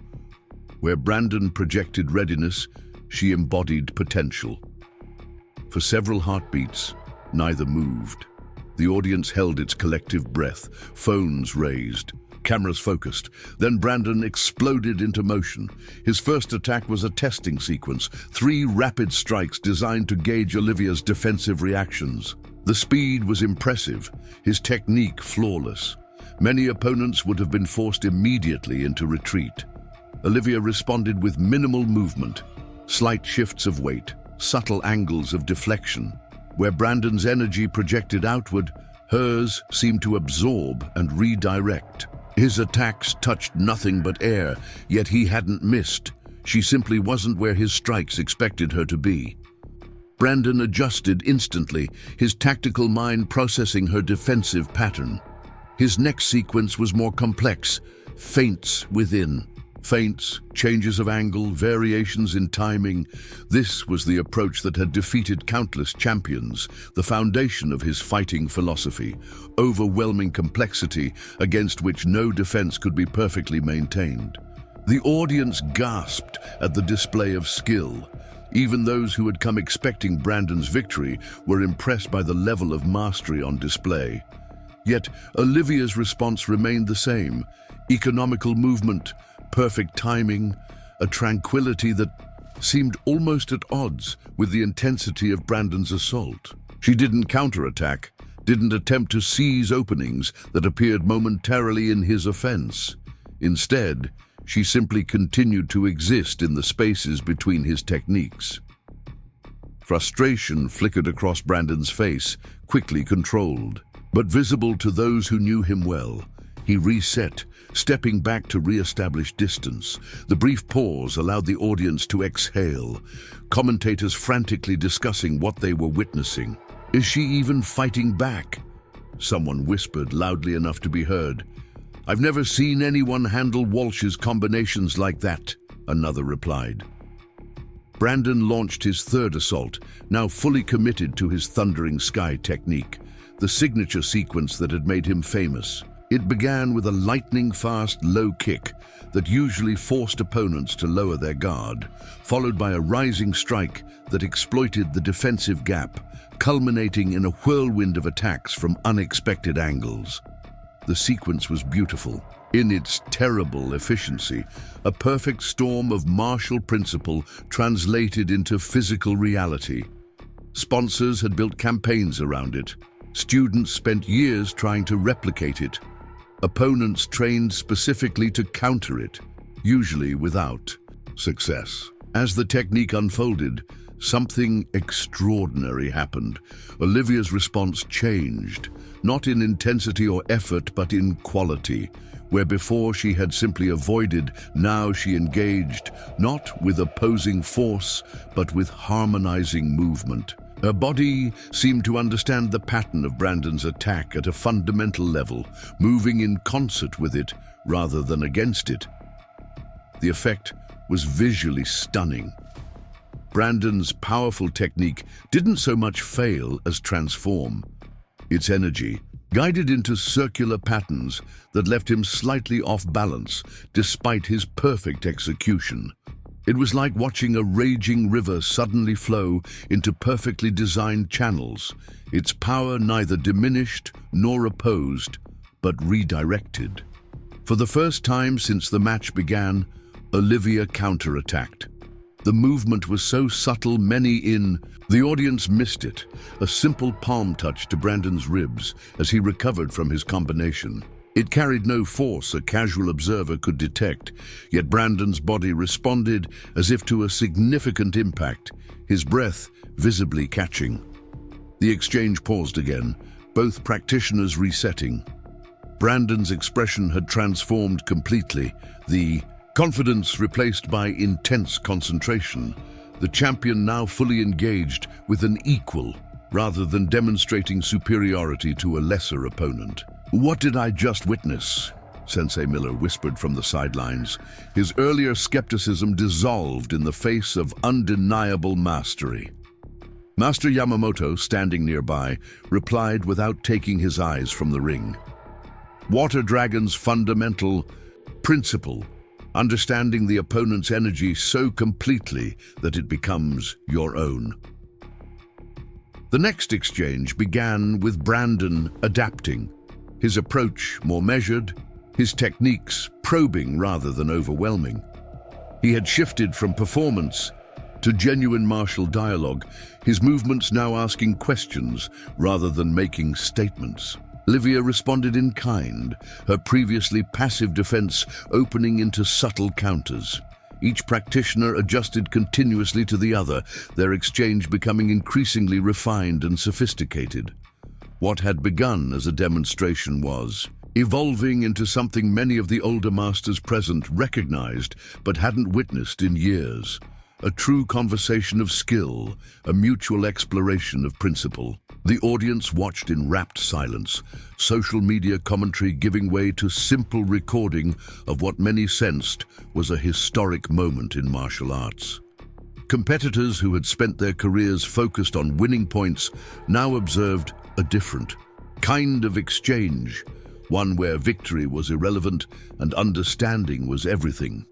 Where Brandon projected readiness, she embodied potential. For several heartbeats, neither moved. The audience held its collective breath, phones raised, cameras focused. Then Brandon exploded into motion. His first attack was a testing sequence, 3 rapid strikes designed to gauge Olivia's defensive reactions. The speed was impressive, his technique flawless. Many opponents would have been forced immediately into retreat. Olivia responded with minimal movement, slight shifts of weight, subtle angles of deflection. Where Brandon's energy projected outward, hers seemed to absorb and redirect. His attacks touched nothing but air, yet he hadn't missed. She simply wasn't where his strikes expected her to be. Brandon adjusted instantly, his tactical mind processing her defensive pattern. His next sequence was more complex, feints within. Feints, changes of angle, variations in timing. This was the approach that had defeated countless champions, the foundation of his fighting philosophy, overwhelming complexity against which no defense could be perfectly maintained. The audience gasped at the display of skill. Even those who had come expecting Brandon's victory were impressed by the level of mastery on display. Yet Olivia's response remained the same: economical movement, perfect timing, a tranquility that seemed almost at odds with the intensity of Brandon's assault. She didn't counterattack, didn't attempt to seize openings that appeared momentarily in his offense. Instead, she simply continued to exist in the spaces between his techniques. Frustration flickered across Brandon's face, quickly controlled. But visible to those who knew him well, he reset, stepping back to re-establish distance. The brief pause allowed the audience to exhale, commentators frantically discussing what they were witnessing. "Is she even fighting back?" someone whispered loudly enough to be heard. "I've never seen anyone handle Walsh's combinations like that," another replied. Brandon launched his third assault, now fully committed to his thundering sky technique, the signature sequence that had made him famous. It began with a lightning-fast low kick that usually forced opponents to lower their guard, followed by a rising strike that exploited the defensive gap, culminating in a whirlwind of attacks from unexpected angles. The sequence was beautiful, in its terrible efficiency, a perfect storm of martial principle translated into physical reality. Sponsors had built campaigns around it. Students spent years trying to replicate it. Opponents trained specifically to counter it, usually without success. As the technique unfolded, something extraordinary happened. Olivia's response changed, not in intensity or effort, but in quality. Where before she had simply avoided, now she engaged, not with opposing force, but with harmonizing movement. Her body seemed to understand the pattern of Brandon's attack at a fundamental level, moving in concert with it rather than against it. The effect was visually stunning. Brandon's powerful technique didn't so much fail as transform. Its energy guided into circular patterns that left him slightly off balance despite his perfect execution. It was like watching a raging river suddenly flow into perfectly designed channels, its power neither diminished nor opposed, but redirected. For the first time since the match began, Olivia counterattacked. The movement was so subtle many in the audience missed it, a simple palm touch to Brandon's ribs as he recovered from his combination. It carried no force a casual observer could detect, yet Brandon's body responded as if to a significant impact, his breath visibly catching. The exchange paused again, both practitioners resetting. Brandon's expression had transformed completely, the confidence replaced by intense concentration, the champion now fully engaged with an equal, rather than demonstrating superiority to a lesser opponent. "What did I just witness?" Sensei Miller whispered from the sidelines. His earlier skepticism dissolved in the face of undeniable mastery. Master Yamamoto, standing nearby, replied without taking his eyes from the ring. "Water Dragon's fundamental principle, understanding the opponent's energy so completely that it becomes your own." The next exchange began with Brandon adapting, his approach more measured, his techniques probing rather than overwhelming. He had shifted from performance to genuine martial dialogue, his movements now asking questions rather than making statements. Olivia responded in kind, her previously passive defense opening into subtle counters. Each practitioner adjusted continuously to the other, their exchange becoming increasingly refined and sophisticated. What had begun as a demonstration was evolving into something many of the older masters present recognized but hadn't witnessed in years. A true conversation of skill, a mutual exploration of principle. The audience watched in rapt silence, social media commentary giving way to simple recording of what many sensed was a historic moment in martial arts. Competitors who had spent their careers focused on winning points now observed a different kind of exchange, one where victory was irrelevant and understanding was everything.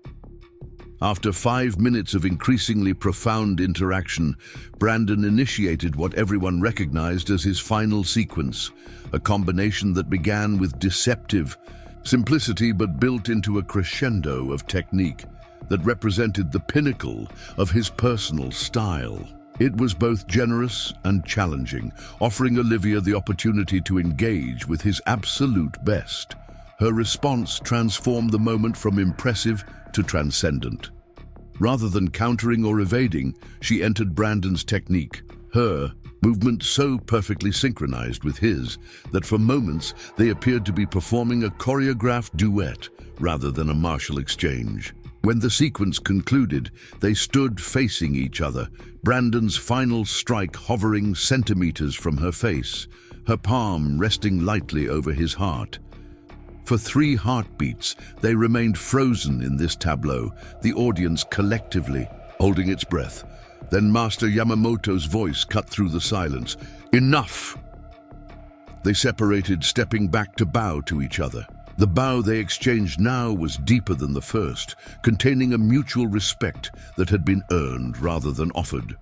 After 5 minutes of increasingly profound interaction, Brandon initiated what everyone recognized as his final sequence, a combination that began with deceptive simplicity but built into a crescendo of technique that represented the pinnacle of his personal style. It was both generous and challenging, offering Olivia the opportunity to engage with his absolute best. Her response transformed the moment from impressive to transcendent. Rather than countering or evading, she entered Brandon's technique, her movement so perfectly synchronized with his that for moments they appeared to be performing a choreographed duet rather than a martial exchange. When the sequence concluded, they stood facing each other, Brandon's final strike hovering centimeters from her face, her palm resting lightly over his heart. For 3 heartbeats, they remained frozen in this tableau, the audience collectively holding its breath. Then Master Yamamoto's voice cut through the silence. "Enough!" They separated, stepping back to bow to each other. The bow they exchanged now was deeper than the first, containing a mutual respect that had been earned rather than offered.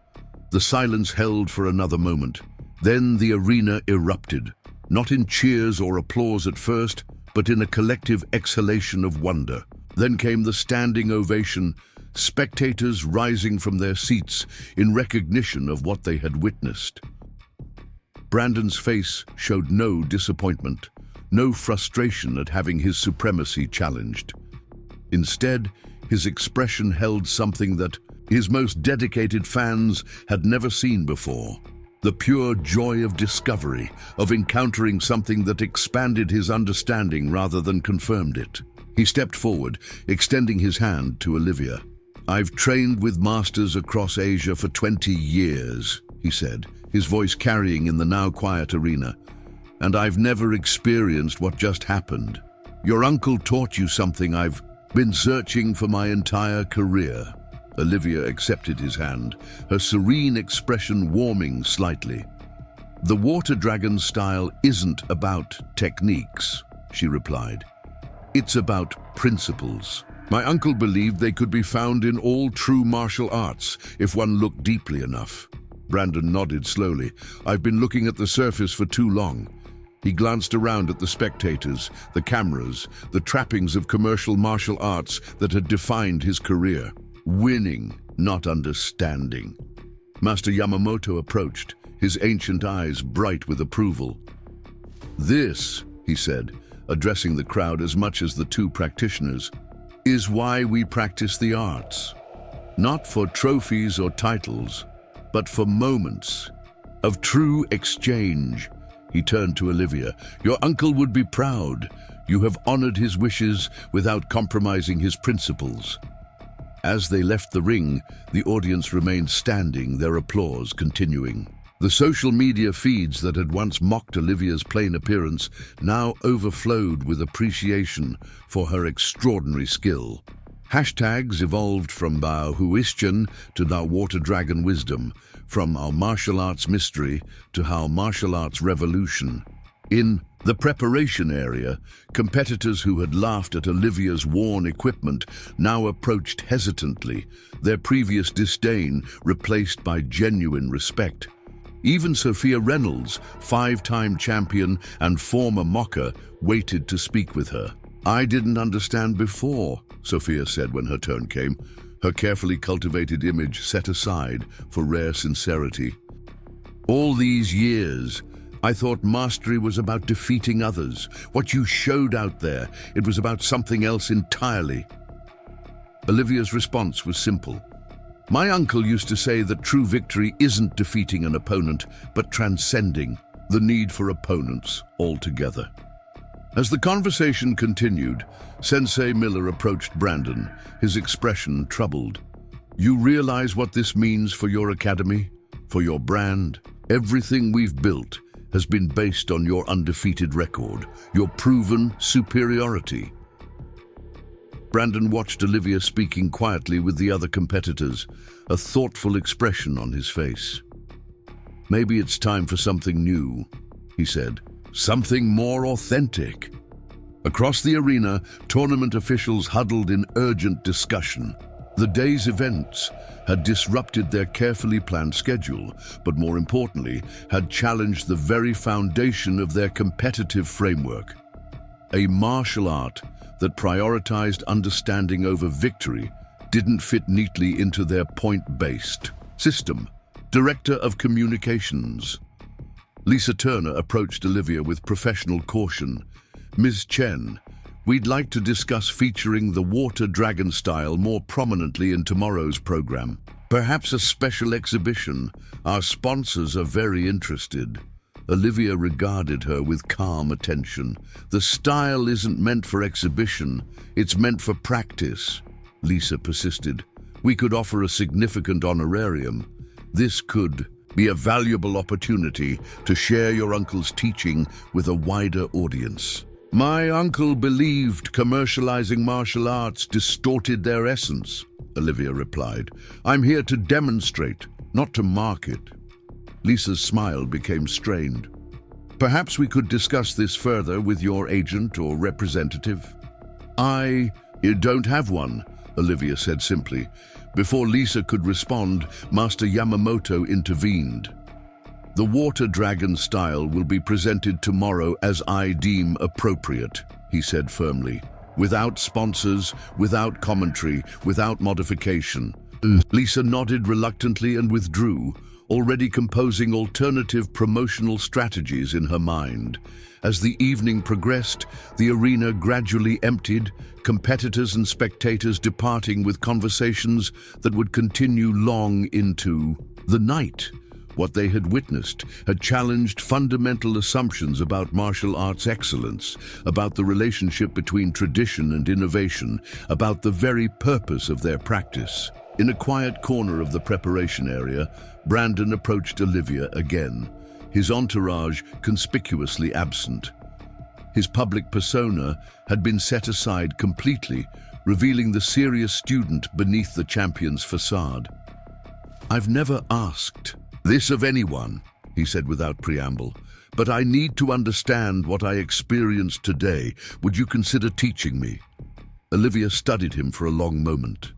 The silence held for another moment. Then the arena erupted, not in cheers or applause at first, but in a collective exhalation of wonder. Then came the standing ovation, spectators rising from their seats in recognition of what they had witnessed. Brandon's face showed no disappointment, no frustration at having his supremacy challenged. Instead, his expression held something that his most dedicated fans had never seen before. The pure joy of discovery, of encountering something that expanded his understanding rather than confirmed it. He stepped forward, extending his hand to Olivia. "I've trained with masters across Asia for 20 years, he said, his voice carrying in the now quiet arena. "And I've never experienced what just happened. Your uncle taught you something I've been searching for my entire career." Olivia accepted his hand, her serene expression warming slightly. "The water dragon style isn't about techniques," she replied. "It's about principles. My uncle believed they could be found in all true martial arts if one looked deeply enough." Brandon nodded slowly. "I've been looking at the surface for too long." He glanced around at the spectators, the cameras, the trappings of commercial martial arts that had defined his career. Winning, not understanding. Master Yamamoto approached, his ancient eyes bright with approval. "This," he said, addressing the crowd as much as the 2 practitioners, "is why we practice the arts. Not for trophies or titles, but for moments of true exchange." He turned to Olivia. "Your uncle would be proud. You have honored his wishes without compromising his principles." As they left the ring, the audience remained standing, their applause continuing. The social media feeds that had once mocked Olivia's plain appearance now overflowed with appreciation for her extraordinary skill. Hashtags evolved from Bao Huishchen to Now Water Dragon Wisdom, from Our Martial Arts Mystery to How Martial Arts Revolution. In the preparation area, competitors who had laughed at Olivia's worn equipment now approached hesitantly, their previous disdain replaced by genuine respect. Even Sophia Reynolds, 5-time champion and former mocker, waited to speak with her. "I didn't understand before," Sophia said when her turn came, her carefully cultivated image set aside for rare sincerity. "All these years, I thought mastery was about defeating others. What you showed out there, it was about something else entirely." Olivia's response was simple. "My uncle used to say that true victory isn't defeating an opponent, but transcending the need for opponents altogether." As the conversation continued, Sensei Miller approached Brandon, his expression troubled. "You realize what this means for your academy, for your brand? Everything we've built has been based on your undefeated record, your proven superiority." Brandon watched Olivia speaking quietly with the other competitors, a thoughtful expression on his face. "Maybe it's time for something new," he said. "Something more authentic." Across the arena, tournament officials huddled in urgent discussion. The day's events had disrupted their carefully planned schedule, but more importantly, had challenged the very foundation of their competitive framework. A martial art that prioritized understanding over victory didn't fit neatly into their point-based system. Director of Communications Lisa Turner approached Olivia with professional caution. "Ms. Chen, we'd like to discuss featuring the Water Dragon style more prominently in tomorrow's program. Perhaps a special exhibition. Our sponsors are very interested." Olivia regarded her with calm attention. "The style isn't meant for exhibition, it's meant for practice," Lisa persisted. "We could offer a significant honorarium. This could be a valuable opportunity to share your uncle's teaching with a wider audience." "My uncle believed commercializing martial arts distorted their essence," Olivia replied. "I'm here to demonstrate, not to market." Lisa's smile became strained. "Perhaps we could discuss this further with your agent or representative." "I don't have one," Olivia said simply. Before Lisa could respond, Master Yamamoto intervened. "The Water Dragon style will be presented tomorrow as I deem appropriate," he said firmly. "Without sponsors, without commentary, without modification." Lisa nodded reluctantly and withdrew, already composing alternative promotional strategies in her mind. As the evening progressed, the arena gradually emptied, competitors and spectators departing with conversations that would continue long into the night. What they had witnessed had challenged fundamental assumptions about martial arts excellence, about the relationship between tradition and innovation, about the very purpose of their practice. In a quiet corner of the preparation area, Brandon approached Olivia again, his entourage conspicuously absent. His public persona had been set aside completely, revealing the serious student beneath the champion's facade. "I've never asked this of anyone," he said without preamble, "but I need to understand what I experienced today. Would you consider teaching me?" Olivia studied him for a long moment.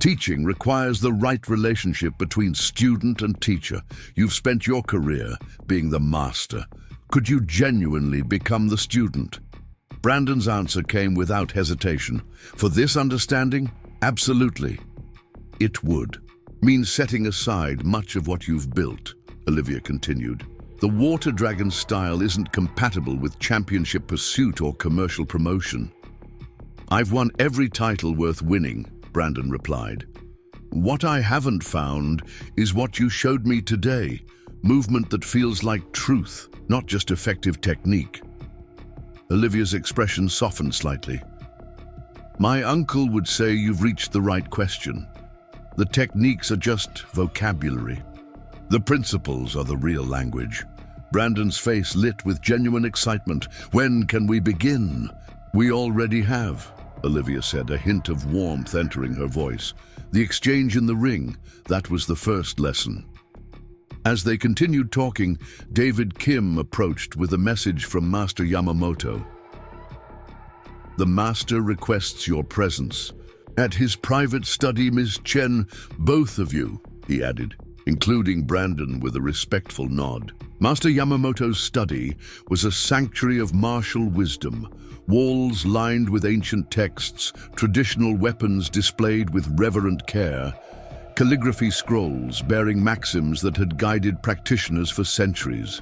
"Teaching requires the right relationship between student and teacher. You've spent your career being the master. Could you genuinely become the student?" Brandon's answer came without hesitation. "For this understanding, absolutely. It would mean setting aside much of what you've built," Olivia continued. "The Water Dragon style isn't compatible with championship pursuit or commercial promotion." "I've won every title worth winning," Brandon replied. "What I haven't found is what you showed me today, movement that feels like truth, not just effective technique." Olivia's expression softened slightly. My uncle would say you've reached the right question. The techniques are just vocabulary. The principles are the real language. Brandon's face lit with genuine excitement. When can we begin? We already have, Olivia said, a hint of warmth entering her voice. The exchange in the ring, that was the first lesson. As they continued talking, David Kim approached with a message from Master Yamamoto. The master requests your presence. At his private study, Ms. Chen, both of you, he added, including Brandon with a respectful nod. Master Yamamoto's study was a sanctuary of martial wisdom, walls lined with ancient texts, traditional weapons displayed with reverent care, calligraphy scrolls bearing maxims that had guided practitioners for centuries.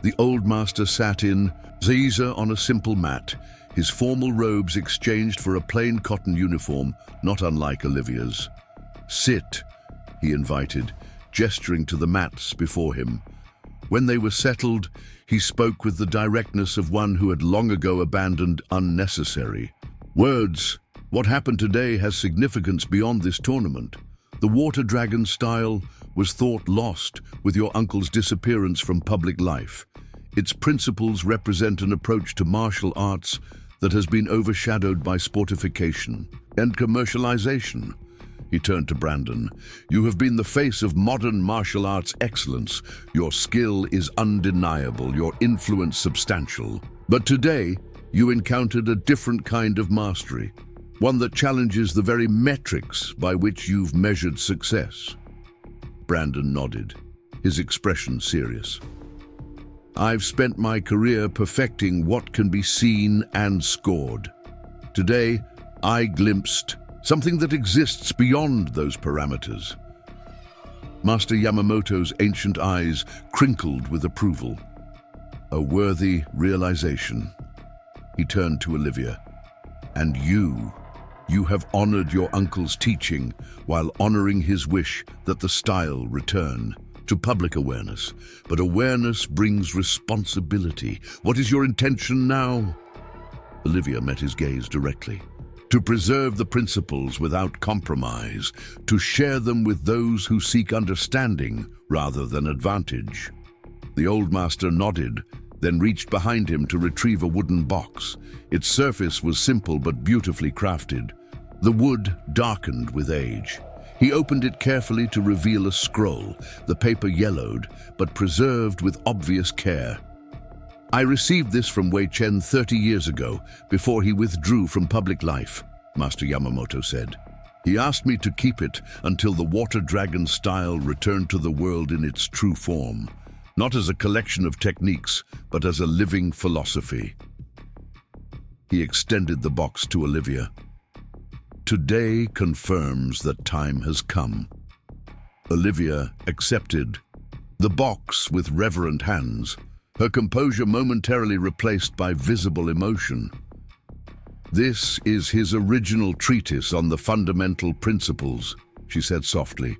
The old master sat in Ziza on a simple mat, his formal robes exchanged for a plain cotton uniform, not unlike Olivia's. Sit, he invited, gesturing to the mats before him. When they were settled, he spoke with the directness of one who had long ago abandoned unnecessary. Words, what happened today has significance beyond this tournament. The water dragon style was thought lost with your uncle's disappearance from public life. Its principles represent an approach to martial arts that has been overshadowed by sportification and commercialization. He turned to Brandon. You have been the face of modern martial arts excellence. Your skill is undeniable, your influence substantial. But today, you encountered a different kind of mastery, one that challenges the very metrics by which you've measured success. Brandon nodded, his expression serious. I've spent my career perfecting what can be seen and scored. Today, I glimpsed something that exists beyond those parameters. Master Yamamoto's ancient eyes crinkled with approval. A worthy realization. He turned to Olivia. And you have honored your uncle's teaching while honoring his wish that the style return to public awareness. But awareness brings responsibility. What is your intention now? Olivia met his gaze directly. To preserve the principles without compromise, to share them with those who seek understanding rather than advantage. The old master nodded, then reached behind him to retrieve a wooden box. Its surface was simple but beautifully crafted. The wood darkened with age. He opened it carefully to reveal a scroll, the paper yellowed, but preserved with obvious care. I received this from Wei Chen 30 years ago, before he withdrew from public life, Master Yamamoto said. He asked me to keep it until the water dragon style returned to the world in its true form, not as a collection of techniques, but as a living philosophy. He extended the box to Olivia. Today confirms that time has come. Olivia accepted. The box with reverent hands, her composure momentarily replaced by visible emotion. This is his original treatise on the fundamental principles, she said softly.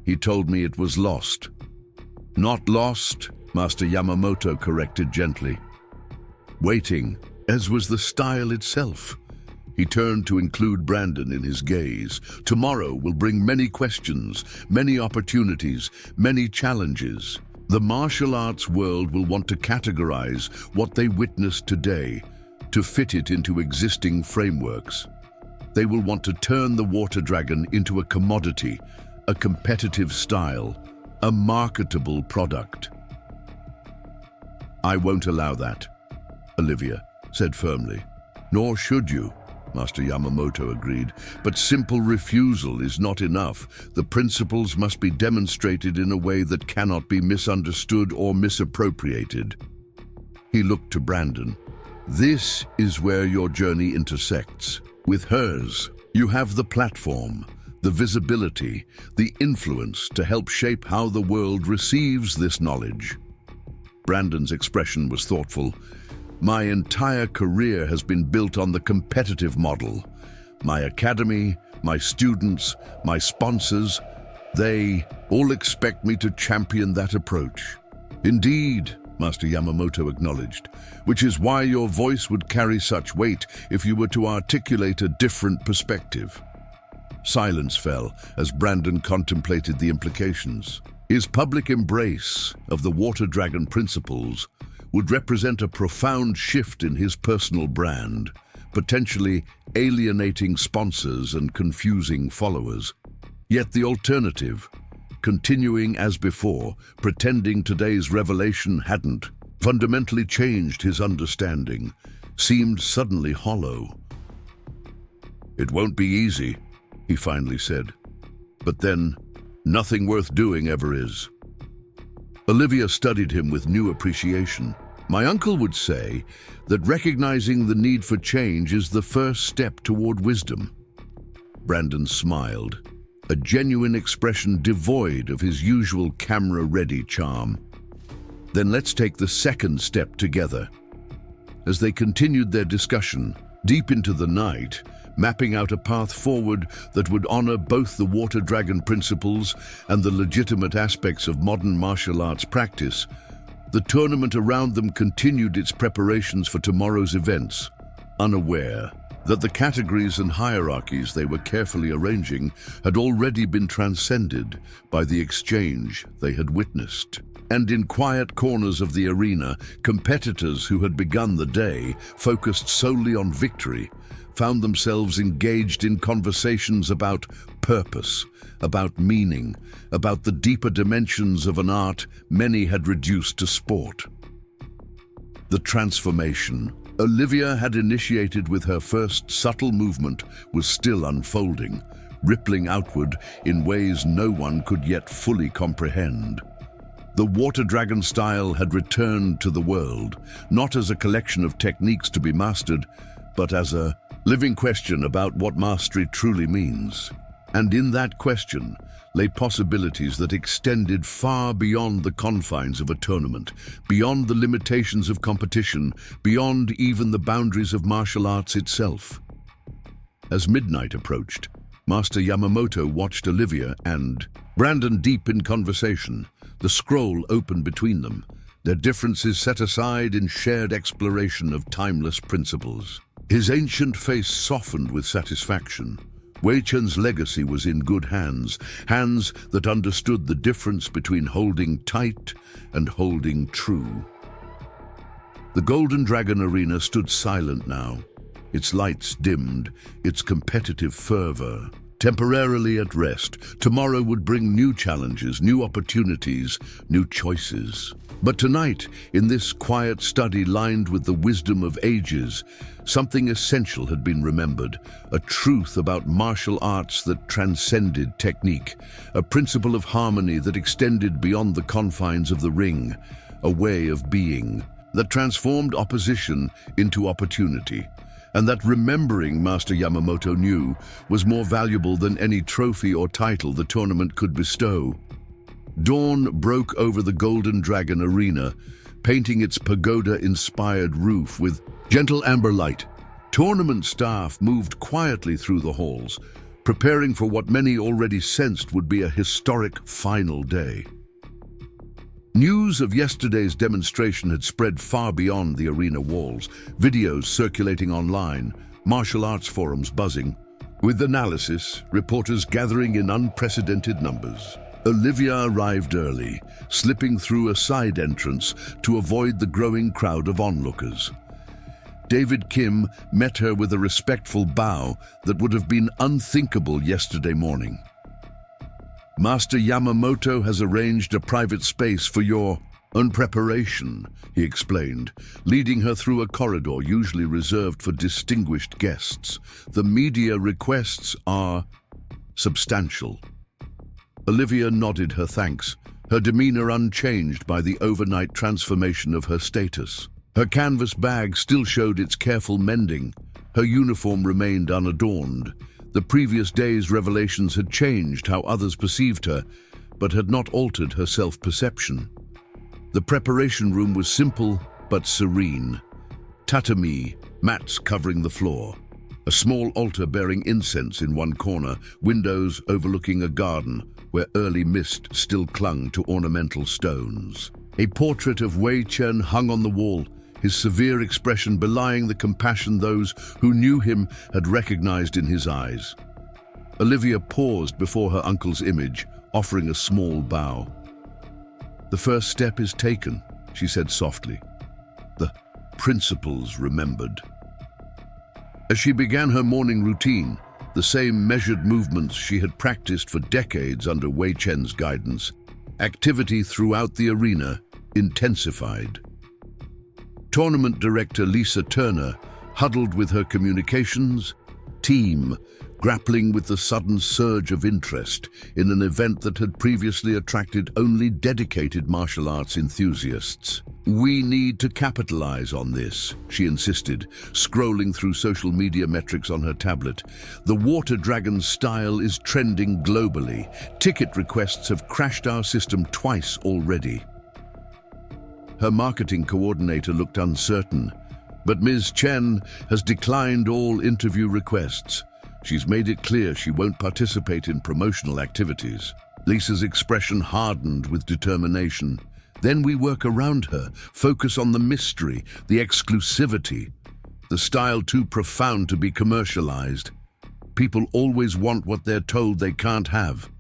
He told me it was lost. Not lost, Master Yamamoto corrected gently. Waiting, as was the style itself. He turned to include Brandon in his gaze. Tomorrow will bring many questions, many opportunities, many challenges. The martial arts world will want to categorize what they witnessed today, to fit it into existing frameworks. They will want to turn the water dragon into a commodity, a competitive style, a marketable product. I won't allow that, Olivia said firmly. Nor should you, Master Yamamoto agreed, but simple refusal is not enough. The principles must be demonstrated in a way that cannot be misunderstood or misappropriated. He looked to Brandon. This is where your journey intersects. With hers, you have the platform, the visibility, the influence to help shape how the world receives this knowledge. Brandon's expression was thoughtful. My entire career has been built on the competitive model. My academy, my students, my sponsors, they all expect me to champion that approach. Indeed, Master Yamamoto acknowledged, which is why your voice would carry such weight if you were to articulate a different perspective. Silence fell as Brandon contemplated the implications. His public embrace of the water dragon principles would represent a profound shift in his personal brand, potentially alienating sponsors and confusing followers. Yet the alternative, continuing as before, pretending today's revelation hadn't fundamentally changed his understanding, seemed suddenly hollow. "It won't be easy," he finally said. "But then, nothing worth doing ever is." Olivia studied him with new appreciation. "My uncle would say that recognizing the need for change is the first step toward wisdom." Brandon smiled, a genuine expression devoid of his usual camera-ready charm. "Then let's take the second step together." As they continued their discussion, deep into the night, mapping out a path forward that would honor both the water dragon principles and the legitimate aspects of modern martial arts practice, the tournament around them continued its preparations for tomorrow's events, unaware that the categories and hierarchies they were carefully arranging had already been transcended by the exchange they had witnessed. And in quiet corners of the arena, competitors who had begun the day, focused solely on victory, found themselves engaged in conversations about purpose, about meaning, about the deeper dimensions of an art many had reduced to sport. The transformation Olivia had initiated with her first subtle movement was still unfolding, rippling outward in ways no one could yet fully comprehend. The water dragon style had returned to the world, not as a collection of techniques to be mastered, but as a living question about what mastery truly means. And in that question lay possibilities that extended far beyond the confines of a tournament, beyond the limitations of competition, beyond even the boundaries of martial arts itself. As midnight approached, Master Yamamoto watched Olivia and Brandon deep in conversation, the scroll open between them, their differences set aside in shared exploration of timeless principles. His ancient face softened with satisfaction. Wei Chen's legacy was in good hands, hands that understood the difference between holding tight and holding true. The Golden Dragon Arena stood silent now, its lights dimmed, its competitive fervor temporarily at rest. Tomorrow would bring new challenges, new opportunities, new choices. But tonight, in this quiet study lined with the wisdom of ages, something essential had been remembered, a truth about martial arts that transcended technique, a principle of harmony that extended beyond the confines of the ring, a way of being that transformed opposition into opportunity, and that remembering, Master Yamamoto knew, was more valuable than any trophy or title the tournament could bestow. Dawn broke over the Golden Dragon Arena, painting its pagoda-inspired roof with gentle amber light. Tournament staff moved quietly through the halls, preparing for what many already sensed would be a historic final day. News of yesterday's demonstration had spread far beyond the arena walls, videos circulating online, martial arts forums buzzing. With analysis, reporters gathering in unprecedented numbers. Olivia arrived early, slipping through a side entrance to avoid the growing crowd of onlookers. David Kim met her with a respectful bow that would have been unthinkable yesterday morning. "Master Yamamoto has arranged a private space for your own preparation," he explained, leading her through a corridor usually reserved for distinguished guests. "The media requests are substantial." Olivia nodded her thanks, her demeanor unchanged by the overnight transformation of her status. Her canvas bag still showed its careful mending. Her uniform remained unadorned. The previous day's revelations had changed how others perceived her, but had not altered her self-perception. The preparation room was simple but serene. Tatami, mats covering the floor. A small altar bearing incense in one corner, windows overlooking a garden where early mist still clung to ornamental stones. A portrait of Wei Chen hung on the wall, his severe expression belying the compassion those who knew him had recognized in his eyes. Olivia paused before her uncle's image, offering a small bow. "The first step is taken," she said softly. "The principles remembered." As she began her morning routine, the same measured movements she had practiced for decades under Wei Chen's guidance, activity throughout the arena intensified. Tournament director Lisa Turner huddled with her communications team, grappling with the sudden surge of interest in an event that had previously attracted only dedicated martial arts enthusiasts. "We need to capitalize on this," she insisted, scrolling through social media metrics on her tablet. "The Water Dragon style is trending globally. Ticket requests have crashed our system twice already." Her marketing coordinator looked uncertain, but Ms. Chen has declined all interview requests. She's made it clear she won't participate in promotional activities. Lisa's expression hardened with determination. "Then we work around her, focus on the mystery, the exclusivity. The style too profound to be commercialized. People always want what they're told they can't have."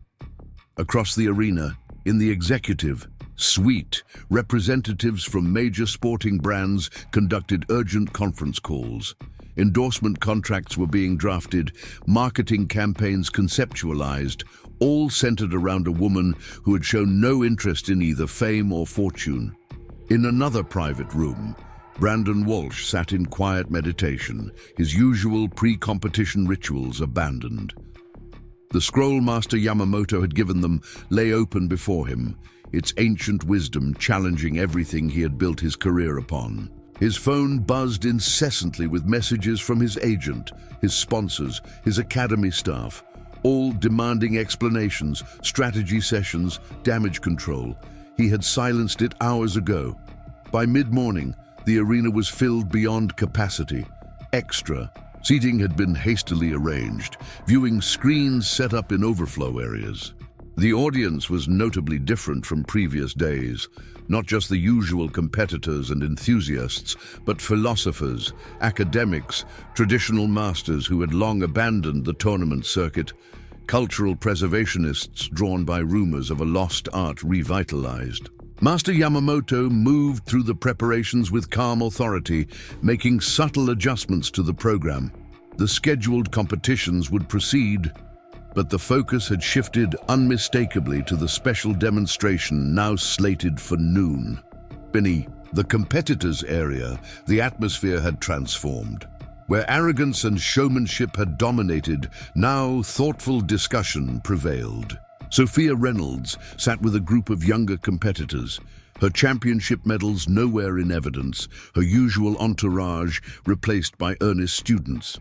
Across the arena, in the executive suite, representatives from major sporting brands conducted urgent conference calls. Endorsement contracts were being drafted, marketing campaigns conceptualized, all centered around a woman who had shown no interest in either fame or fortune. In another private room, Brandon Walsh sat in quiet meditation, his usual pre-competition rituals abandoned. The scroll Master Yamamoto had given them lay open before him, its ancient wisdom challenging everything he had built his career upon. His phone buzzed incessantly with messages from his agent, his sponsors, his academy staff, all demanding explanations, strategy sessions, damage control. He had silenced it hours ago. By mid-morning, the arena was filled beyond capacity. Extra seating had been hastily arranged, viewing screens set up in overflow areas. The audience was notably different from previous days, not just the usual competitors and enthusiasts, but philosophers, academics, traditional masters who had long abandoned the tournament circuit, cultural preservationists drawn by rumors of a lost art revitalized. Master Yamamoto moved through the preparations with calm authority, making subtle adjustments to the program. The scheduled competitions would proceed, but the focus had shifted unmistakably to the special demonstration now slated for noon. Beneath the competitors' area, the atmosphere had transformed. Where arrogance and showmanship had dominated, now thoughtful discussion prevailed. Sophia Reynolds sat with a group of younger competitors, her championship medals nowhere in evidence, her usual entourage replaced by earnest students.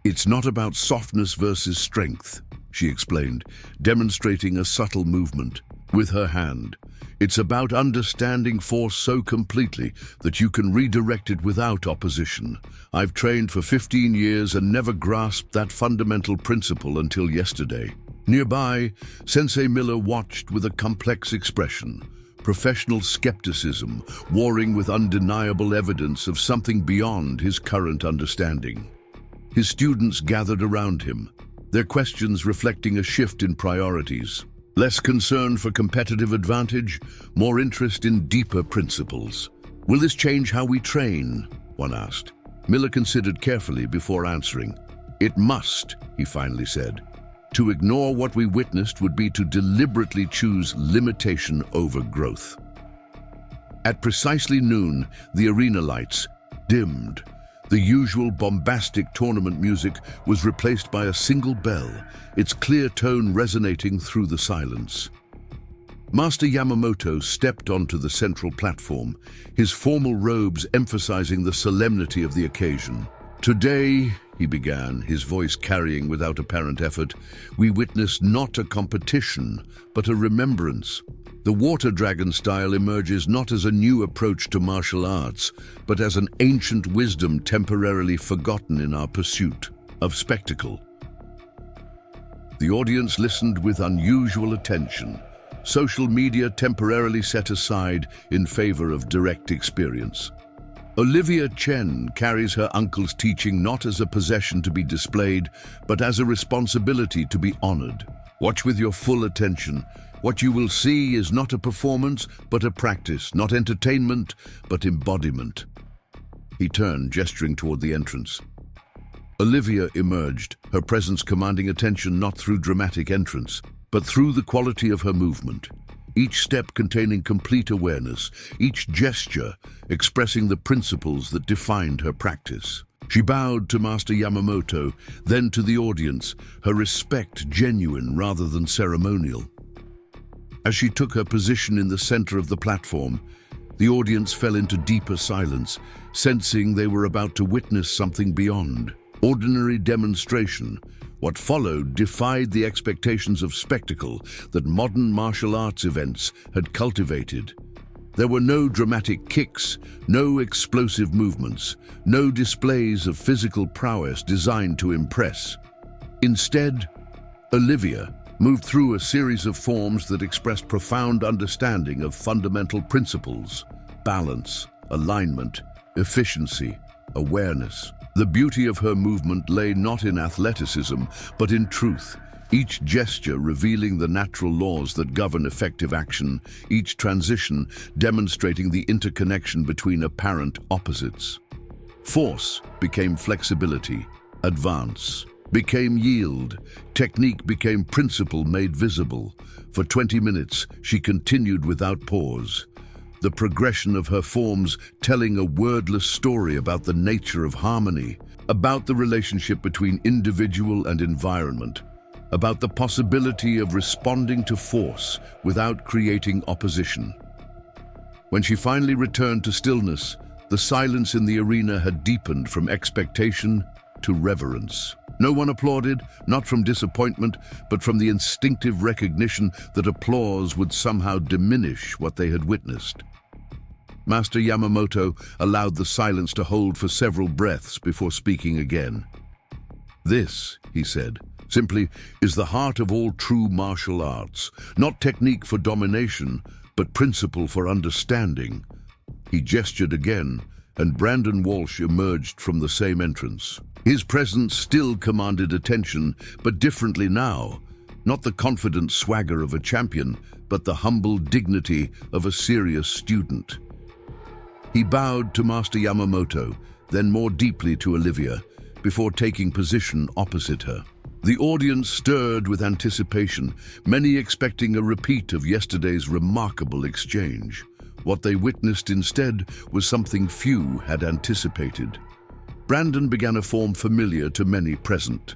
"It's not about softness versus strength," she explained, demonstrating a subtle movement with her hand. "It's about understanding force so completely that you can redirect it without opposition. I've trained for 15 years and never grasped that fundamental principle until yesterday." Nearby, Sensei Miller watched with a complex expression, professional skepticism warring with undeniable evidence of something beyond his current understanding. His students gathered around him, their questions reflecting a shift in priorities. Less concern for competitive advantage, more interest in deeper principles. "Will this change how we train?" one asked. Miller considered carefully before answering. "It must," he finally said. "To ignore what we witnessed would be to deliberately choose limitation over growth." At precisely noon, the arena lights dimmed. The usual bombastic tournament music was replaced by a single bell, its clear tone resonating through the silence. Master Yamamoto stepped onto the central platform, his formal robes emphasizing the solemnity of the occasion. "Today," he began, his voice carrying without apparent effort, "we witness not a competition, but a remembrance. The Water Dragon style emerges not as a new approach to martial arts, but as an ancient wisdom temporarily forgotten in our pursuit of spectacle." The audience listened with unusual attention, social media temporarily set aside in favor of direct experience. Olivia Chen carries her uncle's teaching not as a possession to be displayed, but as a responsibility to be honored. Watch with your full attention. What you will see is not a performance, but a practice, not entertainment, but embodiment. He turned, gesturing toward the entrance. Olivia emerged, her presence commanding attention not through dramatic entrance, but through the quality of her movement. Each step containing complete awareness, each gesture expressing the principles that defined her practice. She bowed to Master Yamamoto, then to the audience, her respect genuine rather than ceremonial. As she took her position in the center of the platform, the audience fell into deeper silence, sensing they were about to witness something beyond ordinary demonstration. What followed defied the expectations of spectacle that modern martial arts events had cultivated. There were no dramatic kicks, no explosive movements, no displays of physical prowess designed to impress. Instead, Olivia moved through a series of forms that expressed profound understanding of fundamental principles: balance, alignment, efficiency, awareness. The beauty of her movement lay not in athleticism, but in truth, each gesture revealing the natural laws that govern effective action, each transition demonstrating the interconnection between apparent opposites. Force became flexibility, advance became yield, technique became principle made visible. For 20 minutes, she continued without pause, the progression of her forms telling a wordless story about the nature of harmony, about the relationship between individual and environment, about the possibility of responding to force without creating opposition. When she finally returned to stillness, the silence in the arena had deepened from expectation to reverence. No one applauded, not from disappointment, but from the instinctive recognition that applause would somehow diminish what they had witnessed. Master Yamamoto allowed the silence to hold for several breaths before speaking again. "This," he said, "simply is the heart of all true martial arts, not technique for domination, but principle for understanding." He gestured again, and Brandon Walsh emerged from the same entrance. His presence still commanded attention, but differently now. Not the confident swagger of a champion, but the humble dignity of a serious student. He bowed to Master Yamamoto, then more deeply to Olivia, before taking position opposite her. The audience stirred with anticipation, many expecting a repeat of yesterday's remarkable exchange. What they witnessed instead was something few had anticipated. Brandon began a form familiar to many present,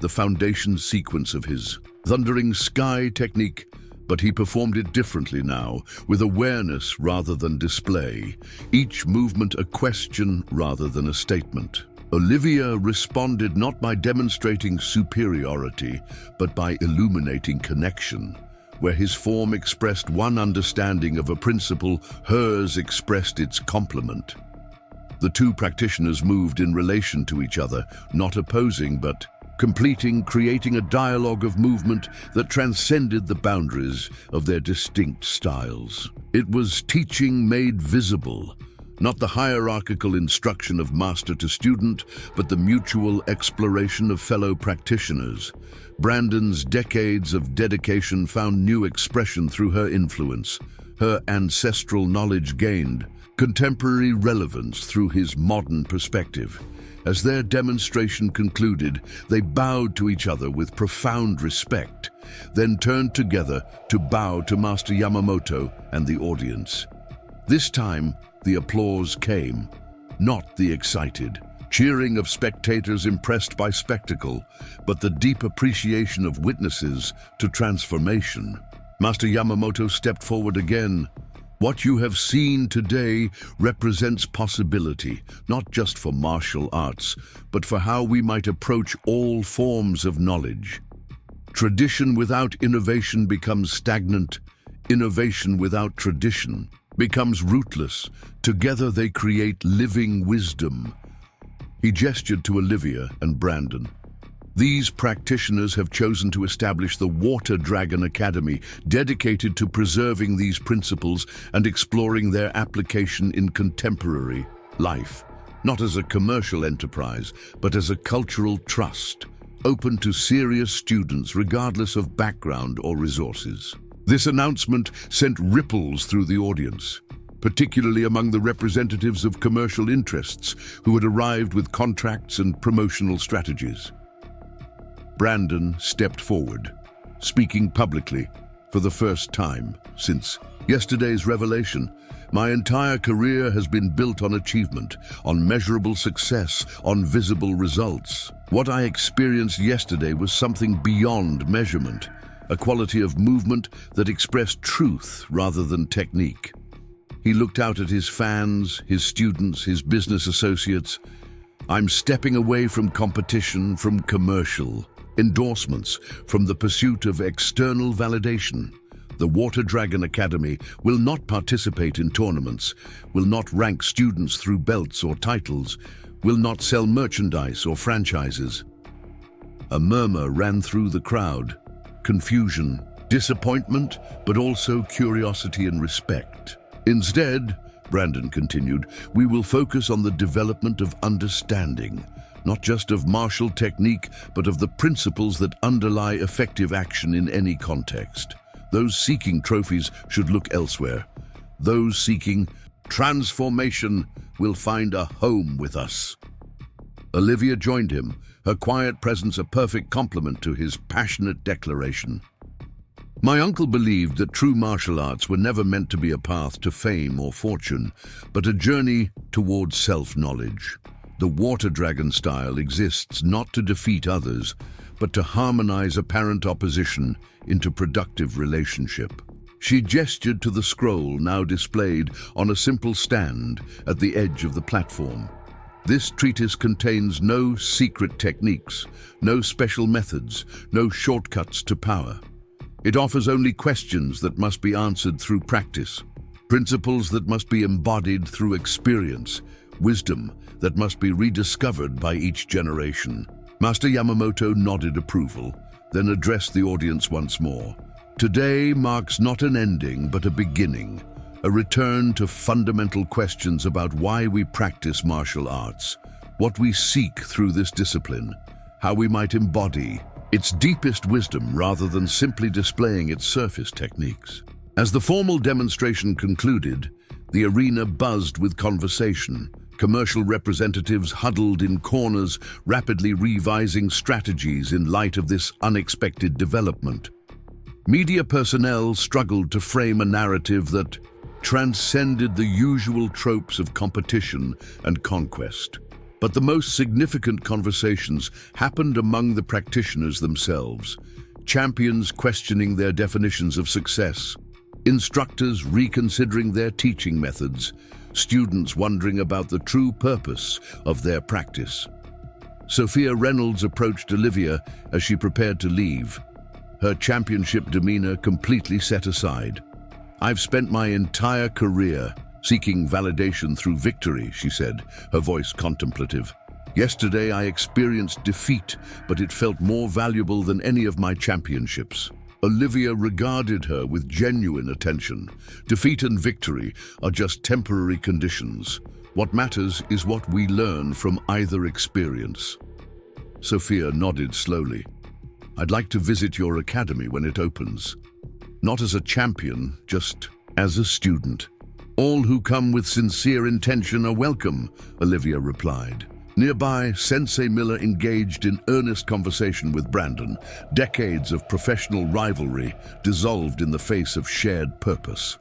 the foundation sequence of his thundering sky technique, but he performed it differently now, with awareness rather than display, each movement a question rather than a statement. Olivia responded not by demonstrating superiority, but by illuminating connection. Where his form expressed one understanding of a principle, hers expressed its complement. The two practitioners moved in relation to each other, not opposing, but completing, creating a dialogue of movement that transcended the boundaries of their distinct styles. It was teaching made visible, not the hierarchical instruction of master to student, but the mutual exploration of fellow practitioners. Brandon's decades of dedication found new expression through her influence. Her ancestral knowledge gained contemporary relevance through his modern perspective. As their demonstration concluded, they bowed to each other with profound respect, then turned together to bow to Master Yamamoto and the audience. This time, the applause came, not the excited cheering of spectators impressed by spectacle, but the deep appreciation of witnesses to transformation. Master Yamamoto stepped forward again. "What you have seen today represents possibility, not just for martial arts, but for how we might approach all forms of knowledge. Tradition without innovation becomes stagnant. Innovation without tradition becomes rootless. Together they create living wisdom." He gestured to Olivia and Brandon. These practitioners have chosen to establish the Water Dragon Academy, dedicated to preserving these principles and exploring their application in contemporary life, not as a commercial enterprise, but as a cultural trust, open to serious students regardless of background or resources. This announcement sent ripples through the audience, particularly among the representatives of commercial interests who had arrived with contracts and promotional strategies. Brandon stepped forward, speaking publicly for the first time since yesterday's revelation. My entire career has been built on achievement, on measurable success, on visible results. What I experienced yesterday was something beyond measurement, a quality of movement that expressed truth rather than technique. He looked out at his fans, his students, his business associates. I'm stepping away from competition, from commercial endorsements, from the pursuit of external validation. The Water Dragon Academy will not participate in tournaments, will not rank students through belts or titles, will not sell merchandise or franchises. A murmur ran through the crowd. Confusion, disappointment, but also curiosity and respect. Instead, Brandon continued, we will focus on the development of understanding, not just of martial technique, but of the principles that underlie effective action in any context. Those seeking trophies should look elsewhere. Those seeking transformation will find a home with us. Olivia joined him, her quiet presence a perfect complement to his passionate declaration. My uncle believed that true martial arts were never meant to be a path to fame or fortune, but a journey towards self-knowledge. The Water Dragon style exists not to defeat others, but to harmonize apparent opposition into productive relationship. She gestured to the scroll now displayed on a simple stand at the edge of the platform. This treatise contains no secret techniques, no special methods, no shortcuts to power. It offers only questions that must be answered through practice, principles that must be embodied through experience, wisdom that must be rediscovered by each generation. Master Yamamoto nodded approval, then addressed the audience once more. Today marks not an ending, but a beginning, a return to fundamental questions about why we practice martial arts, what we seek through this discipline, how we might embody its deepest wisdom rather than simply displaying its surface techniques. As the formal demonstration concluded, the arena buzzed with conversation. Commercial representatives huddled in corners, rapidly revising strategies in light of this unexpected development. Media personnel struggled to frame a narrative that transcended the usual tropes of competition and conquest. But the most significant conversations happened among the practitioners themselves, champions questioning their definitions of success, instructors reconsidering their teaching methods, students wondering about the true purpose of their practice. Sophia Reynolds approached Olivia as she prepared to leave, her championship demeanor completely set aside. I've spent my entire career seeking validation through victory, she said, her voice contemplative. Yesterday I experienced defeat, but it felt more valuable than any of my championships. Olivia regarded her with genuine attention. Defeat and victory are just temporary conditions. What matters is what we learn from either experience. Sophia nodded slowly. I'd like to visit your academy when it opens. Not as a champion, just as a student. All who come with sincere intention are welcome, Olivia replied. Nearby, Sensei Miller engaged in earnest conversation with Brandon. Decades of professional rivalry dissolved in the face of shared purpose.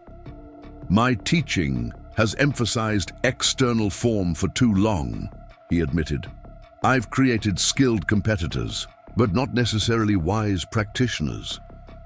My teaching has emphasized external form for too long, he admitted. I've created skilled competitors, but not necessarily wise practitioners.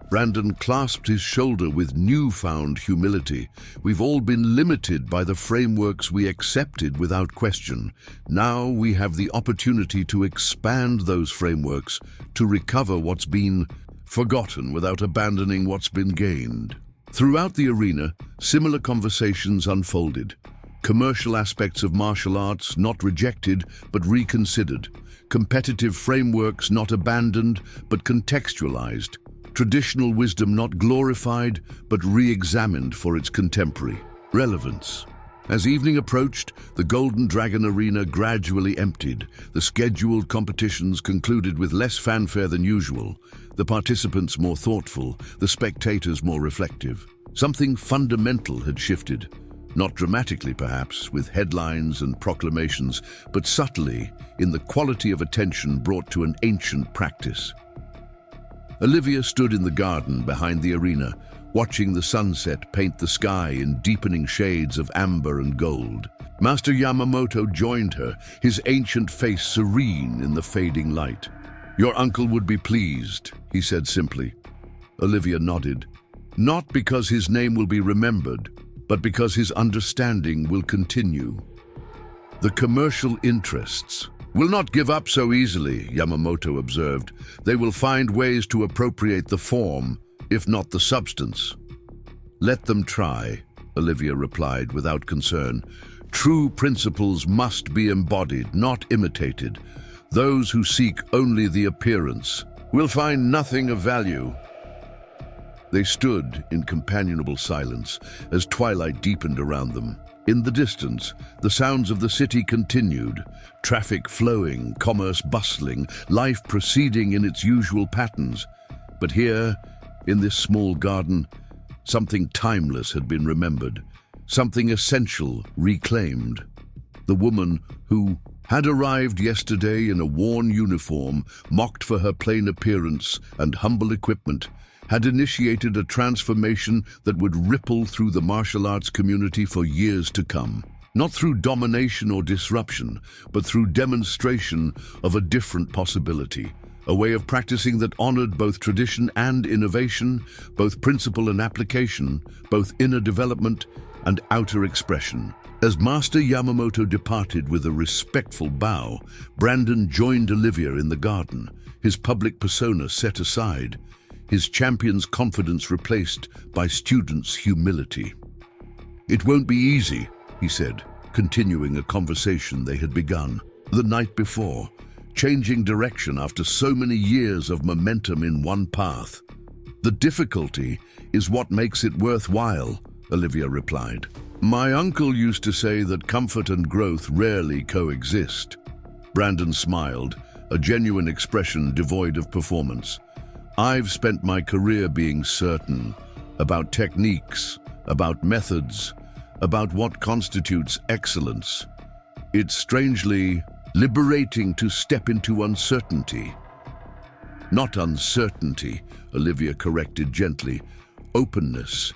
Brandon clasped his shoulder with newfound humility. We've all been limited by the frameworks we accepted without question. Now we have the opportunity to expand those frameworks, to recover what's been forgotten without abandoning what's been gained. Throughout the arena, similar conversations unfolded. Commercial aspects of martial arts not rejected but reconsidered. competitive frameworks not abandoned but contextualized, traditional wisdom not glorified but re-examined for its contemporary relevance. As evening approached, the Golden Dragon Arena gradually emptied. The scheduled competitions concluded with less fanfare than usual, the participants more thoughtful, the spectators more reflective. Something fundamental had shifted, not dramatically perhaps, with headlines and proclamations, but subtly in the quality of attention brought to an ancient practice. Olivia stood in the garden behind the arena, watching the sunset paint the sky in deepening shades of amber and gold. Master Yamamoto joined her, his ancient face serene in the fading light. "Your uncle would be pleased," he said simply. Olivia nodded. "Not because his name will be remembered, but because his understanding will continue." "The commercial interests will not give up so easily," Yamamoto observed. "They will find ways to appropriate the form, if not the substance." "Let them try," Olivia replied without concern. "True principles must be embodied, not imitated. Those who seek only the appearance will find nothing of value." They stood in companionable silence as twilight deepened around them. In the distance, the sounds of the city continued, traffic flowing, commerce bustling, life proceeding in its usual patterns. But here, in this small garden, something timeless had been remembered, something essential reclaimed. The woman who had arrived yesterday in a worn uniform, mocked for her plain appearance and humble equipment, had initiated a transformation that would ripple through the martial arts community for years to come. Not through domination or disruption, but through demonstration of a different possibility. A way of practicing that honored both tradition and innovation, both principle and application, both inner development and outer expression. As Master Yamamoto departed with a respectful bow, Brandon joined Olivia in the garden, his public persona set aside, his champion's confidence replaced by students' humility. "It won't be easy," he said, continuing a conversation they had begun the night before, changing direction after so many years of momentum in one path. "The difficulty is what makes it worthwhile," Olivia replied. "My uncle used to say that comfort and growth rarely coexist." Brandon smiled, a genuine expression devoid of performance. "I've spent my career being certain about techniques, about methods, about what constitutes excellence. It's strangely liberating to step into uncertainty." "Not uncertainty," Olivia corrected gently. "Openness.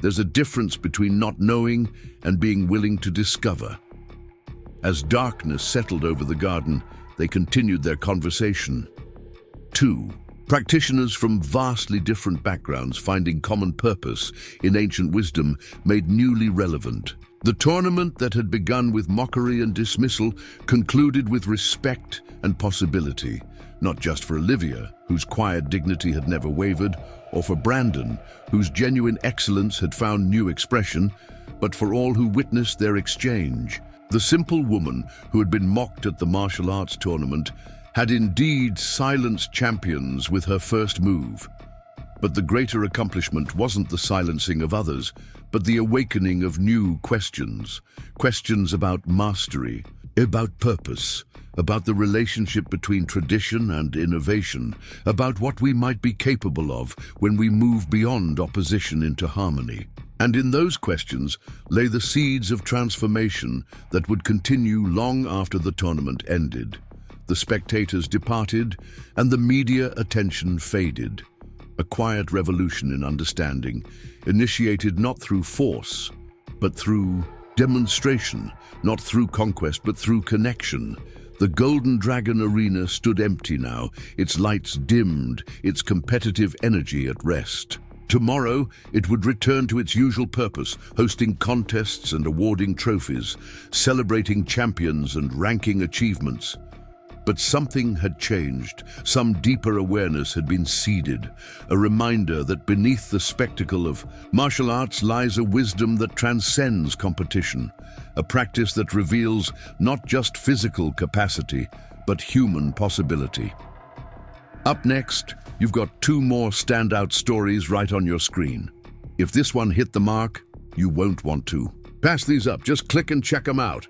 There's a difference between not knowing and being willing to discover." As darkness settled over the garden, they continued their conversation. Two practitioners from vastly different backgrounds finding common purpose in ancient wisdom made newly relevant. The tournament that had begun with mockery and dismissal concluded with respect and possibility, not just for Olivia, whose quiet dignity had never wavered, or for Brandon, whose genuine excellence had found new expression, but for all who witnessed their exchange. The simple woman who had been mocked at the martial arts tournament had indeed silenced champions with her first move. But the greater accomplishment wasn't the silencing of others, but the awakening of new questions. Questions about mastery, about purpose, about the relationship between tradition and innovation, about what we might be capable of when we move beyond opposition into harmony. And in those questions lay the seeds of transformation that would continue long after the tournament ended. The spectators departed, and the media attention faded. A quiet revolution in understanding, initiated not through force, but through demonstration, not through conquest, but through connection. The Golden Dragon Arena stood empty now, its lights dimmed, its competitive energy at rest. Tomorrow, it would return to its usual purpose, hosting contests and awarding trophies, celebrating champions and ranking achievements. But something had changed. Some deeper awareness had been seeded, a reminder that beneath the spectacle of martial arts lies a wisdom that transcends competition, a practice that reveals not just physical capacity, but human possibility. Up next, you've got two more standout stories right on your screen. If this one hit the mark, you won't want to pass these up. Just click and check them out.